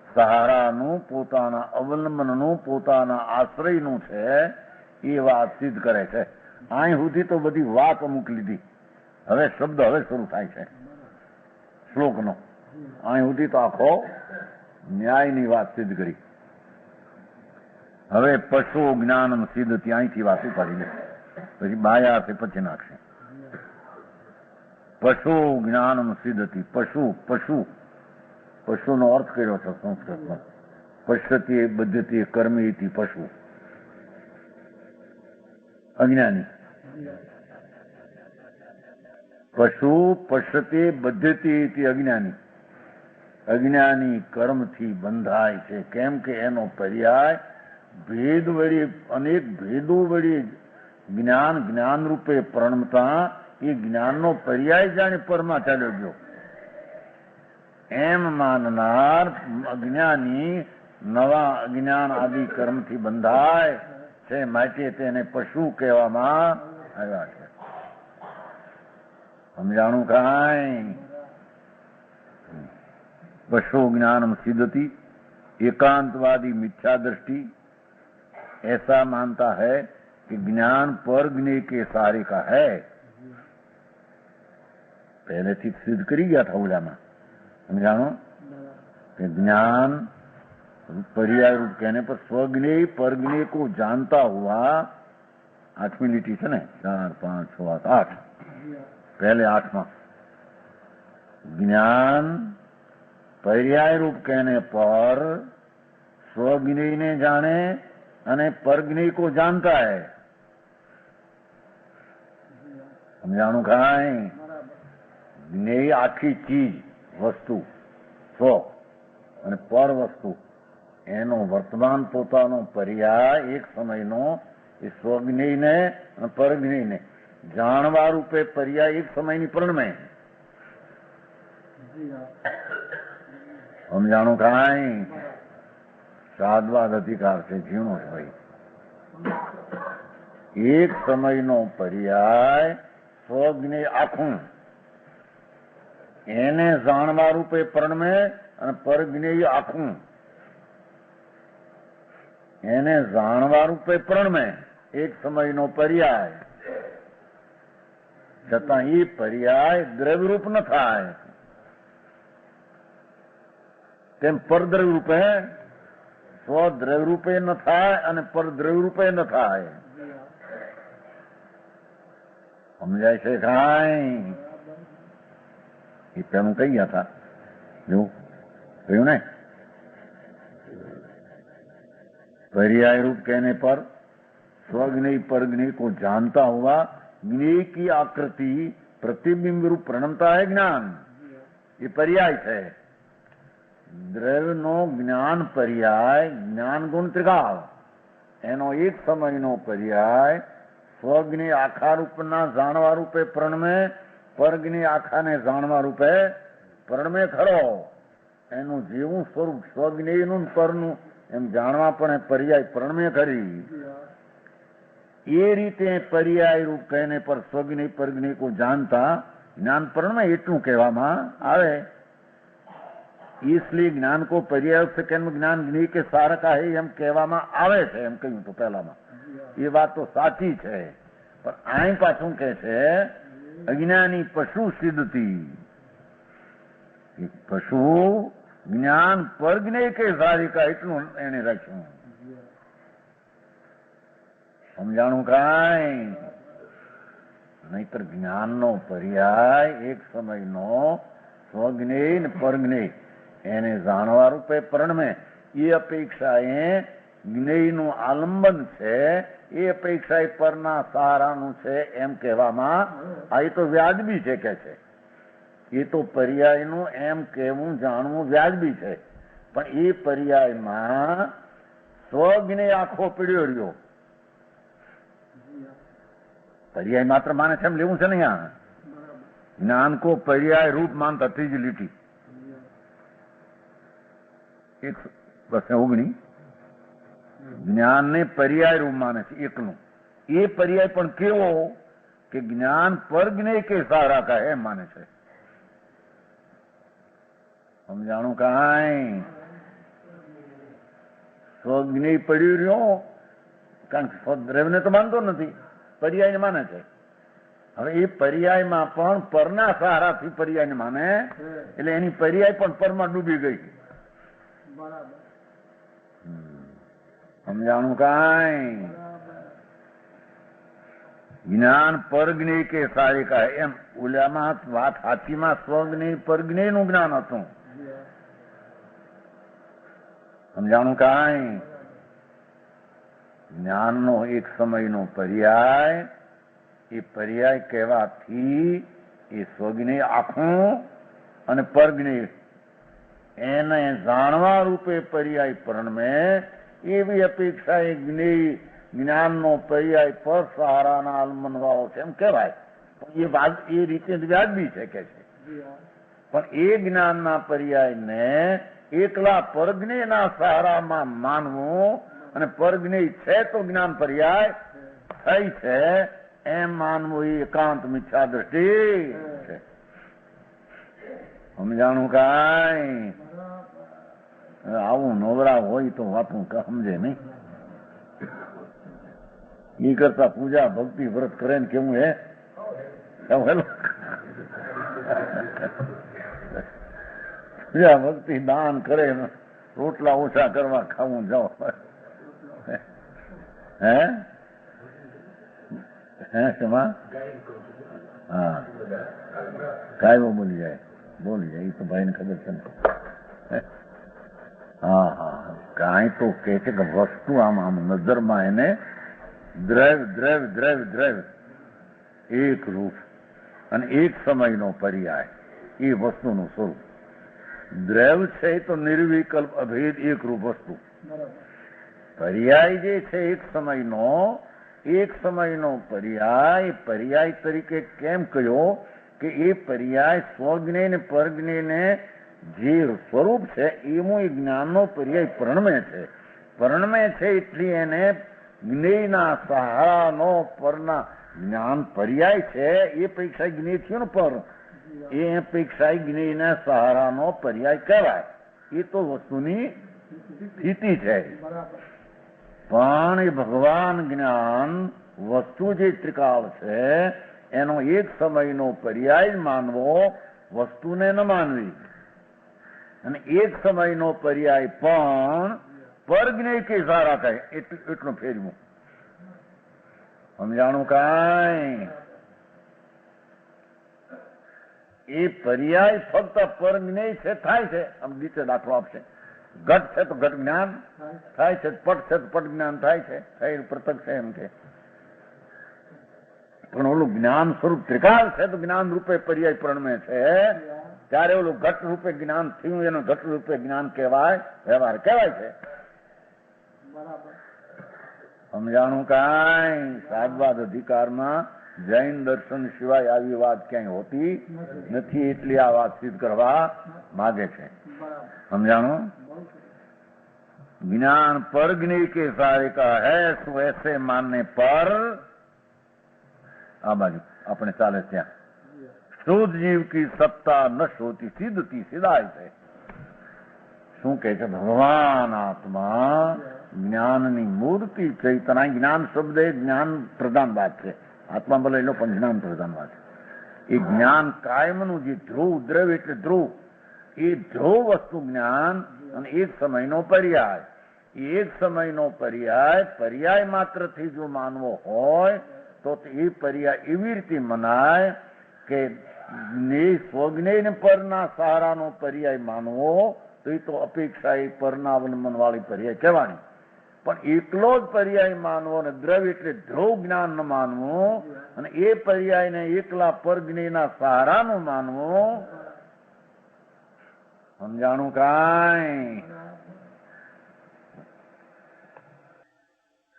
સહારાનું, પોતાના અવલંબનનું, પોતાના આશ્રયનું છે, એ વાત સિદ્ધ કરે છે. અહીં સુધી તો બધી વાત અમુક લીધી, હવે શબ્દ હવે શરૂ થાય છે શ્લોકનો. અહીં સુધી તો આખો ન્યાયની વાત સિદ્ધ કરી. હવે પશુ જ્ઞાન સિદ્ધ ત્યાંથી વાત ઉપાડીને પછી બાયા છે, પછી નાખશે. પશુ જ્ઞાન સિદ્ધથી. પશુ પશુ પશુનો અર્થ કર્યો છે સંસ્કૃતમાં. પશ્યતિ બદ્ધતિ કર્મી પશુ. અજ્ઞાની. પશુ પશ્યતે બદ્ધતે અજ્ઞાની. અજ્ઞાની કર્મથી બંધાય છે. કેમ કે એનો પર્યાય ભેદ વળી અનેક ભેદો વળી જ્ઞાન જ્ઞાન રૂપે પ્રણમતા એ જ્ઞાનનો પર્યાય જાણે પરમાં ચાલ્યો ગયો એમ માનનાર અજ્ઞાની નવા અજ્ઞાન આદિ કર્મથી બંધાય છે, માટે તેને પશુ કહેવામાં આવ્યા છે. સમજાણું કાંઈ? पशु ज्ञान सिद्धति एकांतवादी मिथ्या दृष्टि ऐसा मानता है कि ज्ञान पर ज्ञेय के सारे का है. पहले थी सिद्ध करी गया था ओलाમાં समझाणो कि ज्ञान पर्याय रूप कहने पर स्वज्ञेय परज्ञेय को जानता हुआ 8वीं લીટી છે ને 4 5 6 8 पहले 8માં ज्ञान पर्याय रूप कहने पर स्वज्ञेय ने जाने અને પરજ્ઞેય को जानता है. સમજાણું કાંઈ? જ્ઞેય આખી ચીજ વસ્તુ સ્વ અને પર વસ્તુ એનો વર્તમાન પોતાનો પર્યાય એક સમયનો એ સ્વજ્ઞેયને અને પરજ્ઞેયને જાણવા રૂપે પર્યાય એક સમયની પ્રણમે. સમજાણું કાંઈ? સાદવાદ અધિકાર છે જીવનો છે ભાઈ. એક સમયનો પર્યાય સ્વજ્ઞેય આખું એને જાણવા રૂપે પ્રણમે અને પરજ્ઞેય આખું એને જાણવા રૂપે પ્રણમે એક સમયનો પર્યાય. છતાં એ પર્યાય દ્રવ્યરૂપ ન થાય તેમ પરદ્રવ્ય રૂપે સ્વદ્રવ્ય રૂપે ન થાય અને પરદ્રવ્ય રૂપે ન થાય. સમજાય છે કાંઈ? એ પેલું કઈ ગયા હતા જો કહ્યું ને पर्याय रूप कहने पर स्वज्ञेय परज्ञेय को जानता हुआ ज्ञेय की आकृति प्रतिबिंब रूप प्रणमता है ज्ञान. ये पर्याय है. દ્રવ્ય નો જ્ઞાન પર્યાય જ્ઞાન ગુણ ત્રિકાળ એનો એક સમયનો પર્યાય સ્વજ્ઞેય આખા રૂપના જાણવા રૂપે પ્રણમે પરજ્ઞેય આખાને જાણવા રૂપે પ્રણમે ખરો. એનું જેવું સ્વરૂપ સ્વજ્ઞેયનું પરનું એમ જાણવા પણ પર્યાય પ્રણમે ખરી. એ રીતે પર્યાય રૂપ કહેને પર સ્વજ્ઞેય પરજ્ઞેય को जानता ज्ञान प्रणमे એટલું કહેવામાં આવે. इसलिए ज्ञान को पर्याय से ज्ञान ज्ञेय के सार का है एम कહેવામાં આવે છે. એમ કહ્યું તો પહેલામાં એ વાત તો સાચી છે, પણ અહીં પાછું કહે છે અજ્ઞાની પશુ સિદ્ધતી. પશુ જ્ઞાન પરજ્ઞેય કે સારિકા એટલું એને રાખ્યું. સમજાણું કાંઈ? નહીતર જ્ઞાનનો પર્યાય એક સમયનો સ્વજ્ઞેય ને પરજ્ઞેય એને જાણવા રૂપે પ્રણમે એ અપેક્ષાએ જ્ઞેયનું આલંબન છે, એ અપેક્ષા પરના સહારાનું છે એમ કહેવામાં આ તો વ્યાજબી છે કે છે. એ તો પર્યાયનું એમ કહેવું જાણવું વ્યાજબી છે, પણ એ પર્યાયમાં સ્વજ્ઞેય આખો પીડ્યો રહ્યો. પર્યાય માત્ર માને છે એમ લેવું છે ને. આ જ્ઞાન કો પર્યાય રૂપ માનતા ત્રીજી લીટી 1:19 જ્ઞાનને પર્યાય રૂપ માને છે એકનું. એ પર્યાય પણ કેવો કે જ્ઞાન પરજ્ઞેય કે સારા કા એમ માને છે. સમજાણું કાંઈ? સ્વજ્ઞેય પડ્યું રહ્યો કારણ કે સ્વદ્રવ્યને તો માનતો નથી, પર્યાયને માને છે. હવે એ પર્યાયમાં પણ પરના સહારાથી પર્યાયને માને એટલે એની પર્યાય પણ પરમાં ડૂબી ગઈ. સમજાણું કાંઈ? જ્ઞાન પરજ્ઞેય કે સારિકા એમ ઓલામાં વાત સાચીમાં સ્વજ્ઞેય પરજ્ઞેય નું જ્ઞાન હતું. સમજાણું કાંઈ? જ્ઞાનનો એક સમયનો પર્યાય એ પર્યાય કહેવાથી એ સ્વજ્ઞેય આખું અને પરજ્ઞેય એને જાણવા રૂપે પર્યાય પ્રણમે એવી અપેક્ષા એ જ્ઞાનનો પર્યાય પર સહારાના આલમનવાળો છે એમ કહેવાય. પણ એ રીતે વ્યાજબી છે કે છે. પણ એ જ્ઞાનના પર્યાયને એકલા પરજ્ઞેયના સહારામાં માનવું અને પરજ્ઞેય છે તો જ્ઞાન પર્યાય થઈ છે એમ માનવું એ એકાંત મિથ્યા દ્રષ્ટિ છે. સમજાણું કાંઈ? આવું નવરા હોય તો વાતું સમજે નહીં. એ કરતા પૂજા ભક્તિ વ્રત કરે ને કેવું હે પૂજા ભક્તિ દાન કરે રોટલા ઓછા કરવા ખાવું જાઓ હે હે શેમાં હા કાયમો બોલી જાય એ તો ભાઈને ખબર છે ને. હા હા કાંઈ તો કે છે કે વસ્તુ આમ નજરમાં એને દ્રવ્ય એક રૂપ અને એક સમયનો પર્યાય એ વસ્તુનું સ્વરૂપ. દ્રવ્ય છે તો નિર્વિકલ્પ અભેદ એક રૂપ વસ્તુ. પર્યાય જે છે એક સમયનો પર્યાય તરીકે કેમ કહ્યો કે એ પર્યાય સ્વજ્ઞેય ને પરજ્ઞેયને જે સ્વરૂપ છે એનું એ જ્ઞાનનો પર્યાય પરણમે છે એટલે એને જ્ઞેયના સહારાનો પરના જ્ઞાન પર્યાય છે એ પૈક્ષા જ્ઞેય થયું ને પર એ પૈક્ષા જ્ઞેયના સહારાનો પર્યાય કહેવાય. એ તો વસ્તુની સ્થિતિ છે. પણ એ ભગવાન જ્ઞાન વસ્તુ જે ત્રિકાળ છે એનો એક સમયનો પર્યાય માનવો, વસ્તુને ન માનવી. અને એક સમયનો પર્યાય પણ પરજ્ઞેય કે સારા થાય એટલું ફેરવું. સમજાણું કાંઈ? એ પર્યાય ફક્ત પરજ્ઞેય છે થાય છે. આમ નીચે દાખલો આપશે. ઘટ છે તો ઘટ જ્ઞાન થાય છે, પટ છે તો પટ જ્ઞાન થાય છે, પ્રત્યક્ષ છે એમ કે. પણ ઓલું જ્ઞાન સ્વરૂપ ત્રિકાળ છે તો જ્ઞાન રૂપે પર્યાય પ્રણમે છે ત્યારે ઓલું ઘટ રૂપે જ્ઞાન થયું એનું ઘટ રૂપે જ્ઞાન કહેવાય, વ્યવહાર કહેવાય છે. સમજાણું કાંઈ? સાદવાદ અધિકારમાં જૈન દર્શન સિવાય આવી વાત ક્યાંય હોતી નથી એટલી આ વાત સિદ્ધ કરવા માગે છે. સમજાણું? ज्ञान परज्ञेय के सारे का है सो ऐसे मानने पर आ बाजू अपने चाले ત્યાં શુદ્ધ જીવ की सत्ता नष्ट होती सिद्धती सिदाय છે. શું કહે છે? ભગવાન આત્મા જ્ઞાનની મૂર્તિ ચૈતન્ય. જ્ઞાન શબ્દ એ જ્ઞાન પ્રધાન વાત છે. આત્મા ભલે એનો પણ જ્ઞાન પ્રધાન વાત છે. એ જ્ઞાન કાયમનું જે ધ્રુવ, દ્રવ્ય એટલે ધ્રુવ, એ ધ્રુવ વસ્તુ જ્ઞાન અને એક સમયનો પર્યાય. એક સમયનો પર્યાય માત્રથી જો માનવો હોય તો એ પર્યાય એવી રીતે મનાય કે સ્વજ્ઞેય ને પરના સહારાનો પર્યાય માનવો તો એ તો અપેક્ષા એ પરના અવલંબન વાળી પર્યાય કહેવાની. પણ એકલો જ પર્યાય માનવો અને દ્રવ્ય એટલે ધ્રુવ જ્ઞાન ન માનવું અને એ પર્યાયને એકલા પરજ્ઞેયના સહારાનું માનવું. સમજાણું કાંઈ?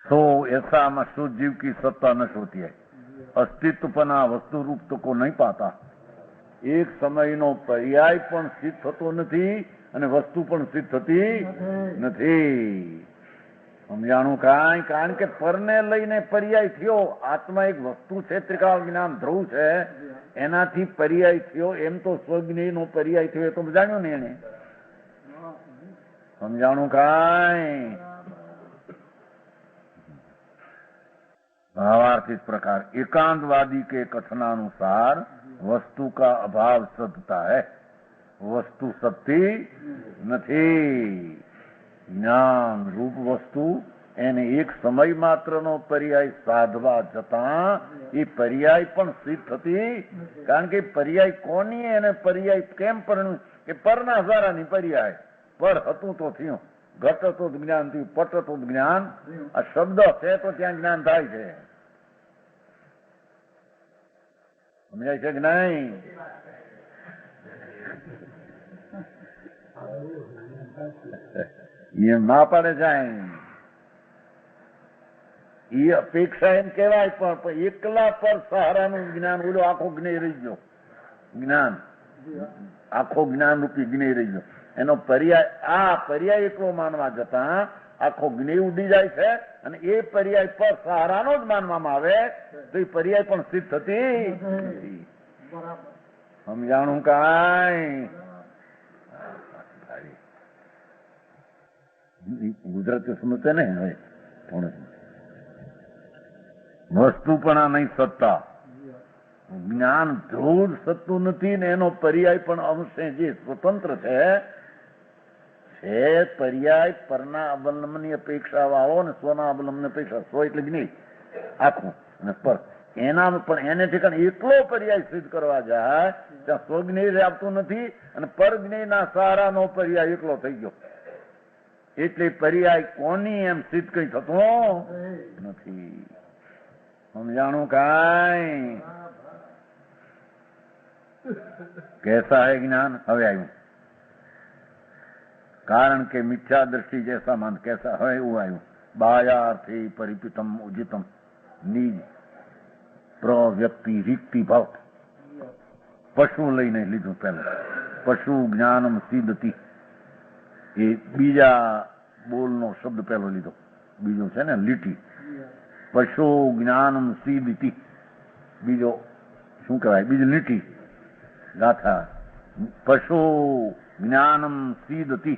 तो ऐसा में शुद्ध जीव की सत्ता नष्ट होती है. अस्तित्व पना वस्तु रूप तो को नहीं पाता. एक समयનો પર્યાય પણ સિદ્ધ થતો નથી અને વસ્તુ પણ સિદ્ધ થતી નથી. સમજાણું કાંઈ? કારણ કે પરને લઈને પર્યાય થયો. આત્મા એક વસ્તુ છે, ત્રિકાળ જ્ઞાન ધ્રુવ છે, એનાથી પર્યાય થયો. એમ તો સ્વજ્ઞેયનો પર્યાય થયો એ તો જાણ્યું ને એને. समझाणु काय भावार्थ इस प्रकार एकांतवादी के कथनानुसार वस्तु का अभाव सत्ता है, वस्तु सत्य नहीं। ज्ञान रूप वस्तु એને એક સમય માત્રનો પર્યાય સાધવા જતા એ પર્યાય પણ સિદ્ધ થતી, કારણ કે પર્યાય કોની એને પર્યાય કેમ પરણ્યું કે પરના હજારાની પર્યાય પર હતું તો થયું, ઘટ તો જ્ઞાન થયું, પટ તો જ્ઞાન, આ શબ્દ છે તો ત્યાં જ્ઞાન થાય છે. સમજાય છે કે નહીં? એમ ના પાડે જાય એ અપેક્ષા એમ કહેવાય, પણ એકલા પર સહારાનું જ્ઞાન, ઓલો આખો જ્ઞેય રહી ગયો, જ્ઞાન આખો જ્ઞાન રૂપી જ્ઞેય રહી ગયો. એનો પર્યાય, આ પર્યાય એકલો માનવા જતા આખો જ્ઞેય ઉડી જાય છે, અને એ પર્યાય પર સહારાનો જ માનવામાં આવે તો એ પર્યાય પણ સિદ્ધ થતી નથી. સમજાણું કાંઈ? ગુજરાતી સમજે ને હવે થોડું. વસ્તુ પણ આ નહીં સત્તા, જ્ઞાન ધ્રુવ સત્તું નથી ને એનો પર્યાય પણ અંશે જે સ્વતંત્ર છે પર્યાય પરના અવલંબની અપેક્ષા વાળો ને સ્વના અવલંબની અપેક્ષા, સ્વ એટલે જ્ઞેય આખું અને પર, એના પણ એને ઠેકાણે એકલો પર્યાય સિદ્ધ કરવા જાય ત્યાં સ્વજ્ઞેય આપતું નથી અને પરજ્ઞેયના સહારાનો પર્યાય એકલો થઈ ગયો. એટલે પર્યાય કોની એમ સિદ્ધ કઈ થતો નથી. સમજાણું કાંઈ? कैसा है ज्ञान? હવે આવ્યું. કારણ કે મિથ્યા દ્રષ્ટિ જૈસા માન कैसा है એવું આવ્યું. બાહ્યાર્થી પરિપિતમ ઉજિતમ નિજ પ્રવ્યક્તિ રીક્તિ ભાવ. પશુ લઈને લીધું પહેલા. પશુ જ્ઞાનમ સિદ્ધતિ, એ બીજા બોલનો શબ્દ પહેલો લીધો, બીજો છે ને લીટી. પશુ જ્ઞાનમ સિદ્ધતિ, બીજો શું કહેવાય, બીજી લીટી ગાથા. પશુ જ્ઞાનમ સિદ્ધતિ,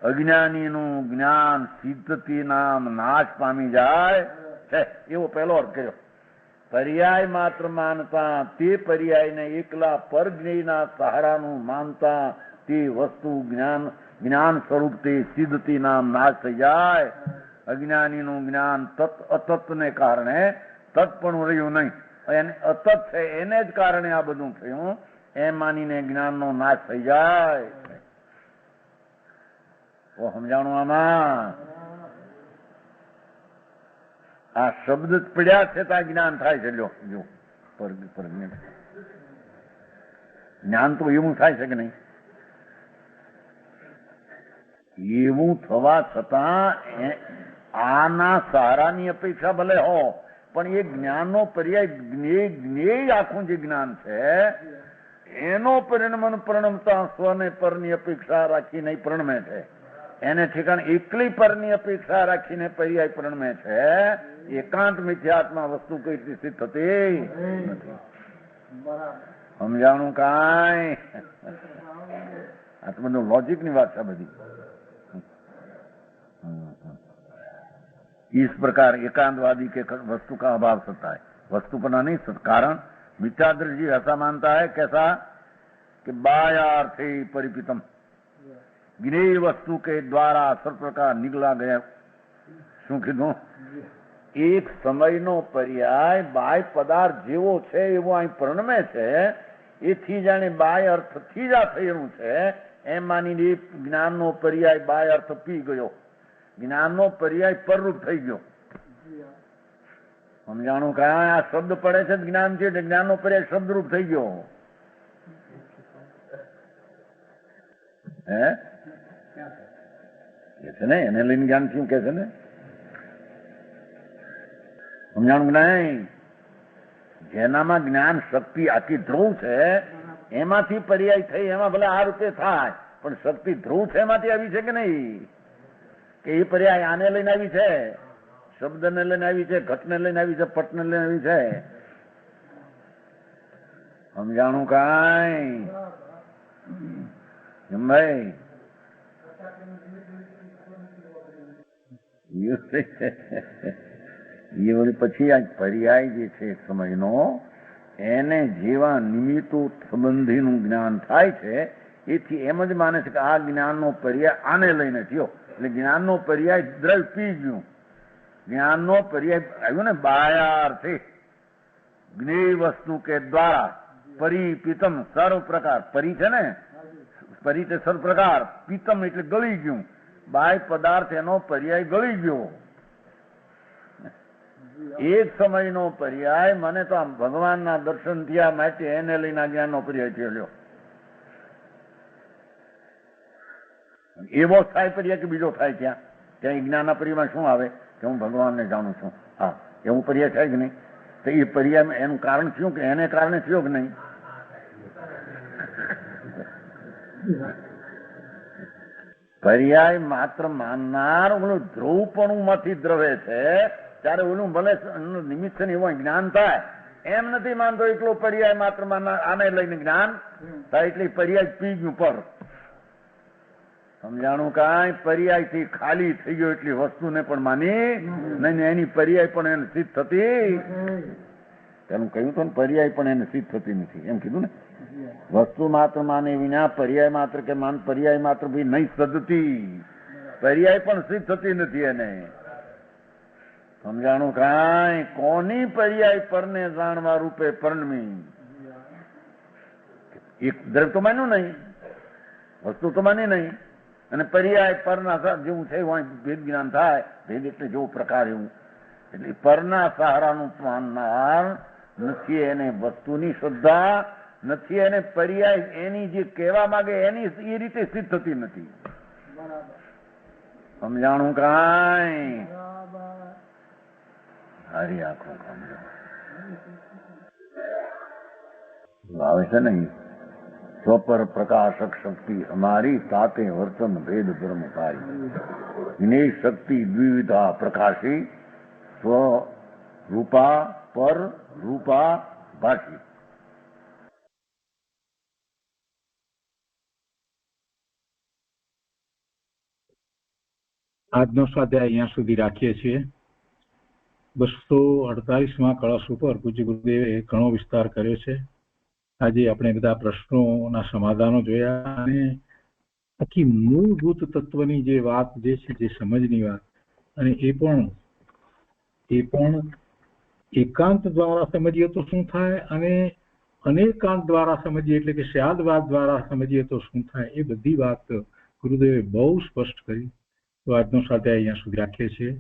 અજ્ઞાનીનું જ્ઞાન સિદ્ધતિ નામ નાશ પામી જાય છે, એવો પહેલો અર્થ કર્યો. પર્યાય માત્ર માનતા, તે પર્યાયને એકલા પરજ્ઞેયના સહારાનું માનતા તે વસ્તુ જ્ઞાન સ્વરૂપ તે સિદ્ધતિ નામ નાશ થઈ જાય. અજ્ઞાનીનું જ્ઞાન અતત્ને કારણે તત્ પણ રહ્યું નહીં, એને અતત છે એને જ કારણે આ બધું થયું એમ માનીને જ્ઞાનનો નાશ થઈ જાય. તો સમજાણું આમાં? આ શબ્દ જ પડ્યા છે ત્યાં જ્ઞાન થાય છે. જો જ્ઞાન તો એવું થાય છે કે નહીં? એવું થવા છતાં આના સહારાની અપેક્ષા ભલે હો, પણ એ જ્ઞાનનો પર્યાય જ્ઞેય આખું જે જ્ઞાન છે એનો પરિણમન પ્રણમતા સ્વને પરની અપેક્ષા રાખીને પ્રણમે છે. એને ઠેકાણે એકલી પરની અપેક્ષા રાખીને પર્યાય પ્રણમે છે. એકાંત મિથ્યાત્મા વસ્તુ કઈ રીતે સિદ્ધ થતી નથી. સમજાણું કાંઈ? આ તો બધું લોજિક ની વાત છે બધી. इस प्रकार एकांतवादी के वस्तु का अभाव सत्ता है, वस्तु पर नहीं सत्ता. कारण मिथ्या दृष्टि ऐसा मानता है कैसा कि बाह्यार्थे परिपितम, ज्ञेय वस्तु के द्वारा सर्व प्रकार निकला गया. શું કીધું? એક સમયનો પર્યાય બાહ્ય પદાર્થ જેવો છે એવો અહીં પ્રણમે છે, એથી જાણે બાહ્ય અર્થથી જ આ થયેલું છે એમ માનીને જ્ઞાનનો પર્યાય બાહ્ય અર્થ પી ગયો, જ્ઞાનનો પર્યાય પરરૂપ થઈ ગયો. સમજાણું? કાંઈ? આ શબ્દ પડે છે જ્ઞાન છે, જ્ઞાનનો પર્યાય શબ્દરૂપ થઈ ગયો. હે કે છે ને, એને લઈને જ્ઞાન થયું કે છે ને. સમજાણું નહીં? જેનામાં જ્ઞાન શક્તિ આખી ધ્રુવ છે એમાંથી પર્યાય થઈ, એમાં ભલે આ રૂપે થાય, પણ શક્તિ ધ્રુવ છે એમાંથી આવી છે કે નહીં? કે એ પર્યાય આને લઈને આવી છે, શબ્દને લઈને આવી છે, ઘટને લઈને આવી છે, પટને લઈને આવી છે. સમજાણું કાંઈ? ભાઈ એ વળી પછી આ પર્યાય જે છે સમયનો, એને જેવા નિમિત્તો સંબંધીનું જ્ઞાન થાય છે એથી એમ જ માને છે કે આ જ્ઞાનનો પર્યાય આને લઈને થયો. એટલે જ્ઞાનનો પર્યાય દ્રવ્ય પી ગયું. જ્ઞાનનો પર્યાય આવ્યો ને બાહ્યાર્થે, જ્ઞેય વસ્તુ કે દ્વારા પરિપિતમ, સર્વ પ્રકાર. પરી છે ને, પરી તે સર્વ પ્રકાર, પિતમ એટલે ગળી ગયું. બાહ્ય પદાર્થ એનો પર્યાય ગળી ગયો. એક સમયનો પર્યાય મને તો આમ ભગવાનના દર્શન થયા માટે એને લઈને જ્ઞાનનો પર્યાય થયો. એવો થાય પર્યાય કે બીજો થાય? ત્યાં જ્ઞાનના પર્યાયમાં શું આવે કે હું ભગવાનને જાણું છું, હા એવું પર્યાય થાય કે નહીં? તો એ પર્યાય એનું કારણ થયું કે એને કારણે થયો કે નહીં? પર્યાય માત્ર માનનાર ઓલું ધ્રુવપણું માંથી દ્રવે છે ત્યારે ઓલું ભલે નિમિત્ત એવું જ્ઞાન થાય એમ નથી માનતો. એટલો પર્યાય માત્ર માનનાર આને લઈને જ્ઞાન થાય એટલે પર્યાય પી ગયું. પર સમજાણું કાંઈ પર્યાય થી ખાલી થઈ ગયો એટલી વસ્તુને પણ માની નહીં. એની પર્યાય પણ એને સિદ્ધ થતી. તેનું કહ્યું તો ને પર્યાય પણ એને સિદ્ધ થતી નથી એમ કીધું ને. વસ્તુ માત્ર માને વિના પર્યાય માત્ર કે માન પર્યાય માત્ર ભાઈ નહીં સદતી. પર્યાય પણ સિદ્ધ થતી નથી એને. સમજાણું કાંઈ? કોની પર્યાય પરને જાણવા રૂપે પરણમી. એક દ્રવ્ય તો માન્યું નહીં, વસ્તુ તો માની નહીં, અને પર્યાય પરના જેવું છે ભેદ જ્ઞાન થાય. ભેદ એટલે જેવો પ્રકાર એવું. એટલે પરના સહારાનું માનનાર નથી. એને વસ્તુની શ્રદ્ધા નથી. એને પર્યાય એની જે કહેવા માંગે એની એ રીતે સિદ્ધ થતી નથી. સમજાણું કાંઈ? હારી આંખો આવે છે ને. સ્વપર પ્રકાશક શક્તિ અમારી તાતે વર્તન ભેદ બ્રહ્મ પારી. વિનેશ શક્તિ દ્વિવિધા પ્રકાશી સ્વ રૂપા પર રૂપા ભાષી. આજનો સ્વાધ્યાય અહીંયા સુધી રાખીએ છીએ. 248માં કળશ ઉપર પૂજ્ય ગુરુદેવે ઘણો વિસ્તાર કર્યો છે. આજે આપણે બધા પ્રશ્નોના સમાધાનો જોયા અને આખી મૂળભૂત તત્વની જે વાત જે છે, જે સમજની વાત, અને એ પણ એકાંત દ્વારા સમજીએ તો શું થાય અને અનેકાંત દ્વારા સમજીએ એટલે કે સ્યાદવાદ દ્વારા સમજીએ તો શું થાય, એ બધી વાત ગુરુદેવે બહુ સ્પષ્ટ કરી. તો આજનો સ્વાધ્યાય અહીંયા સુધી રાખીએ છીએ.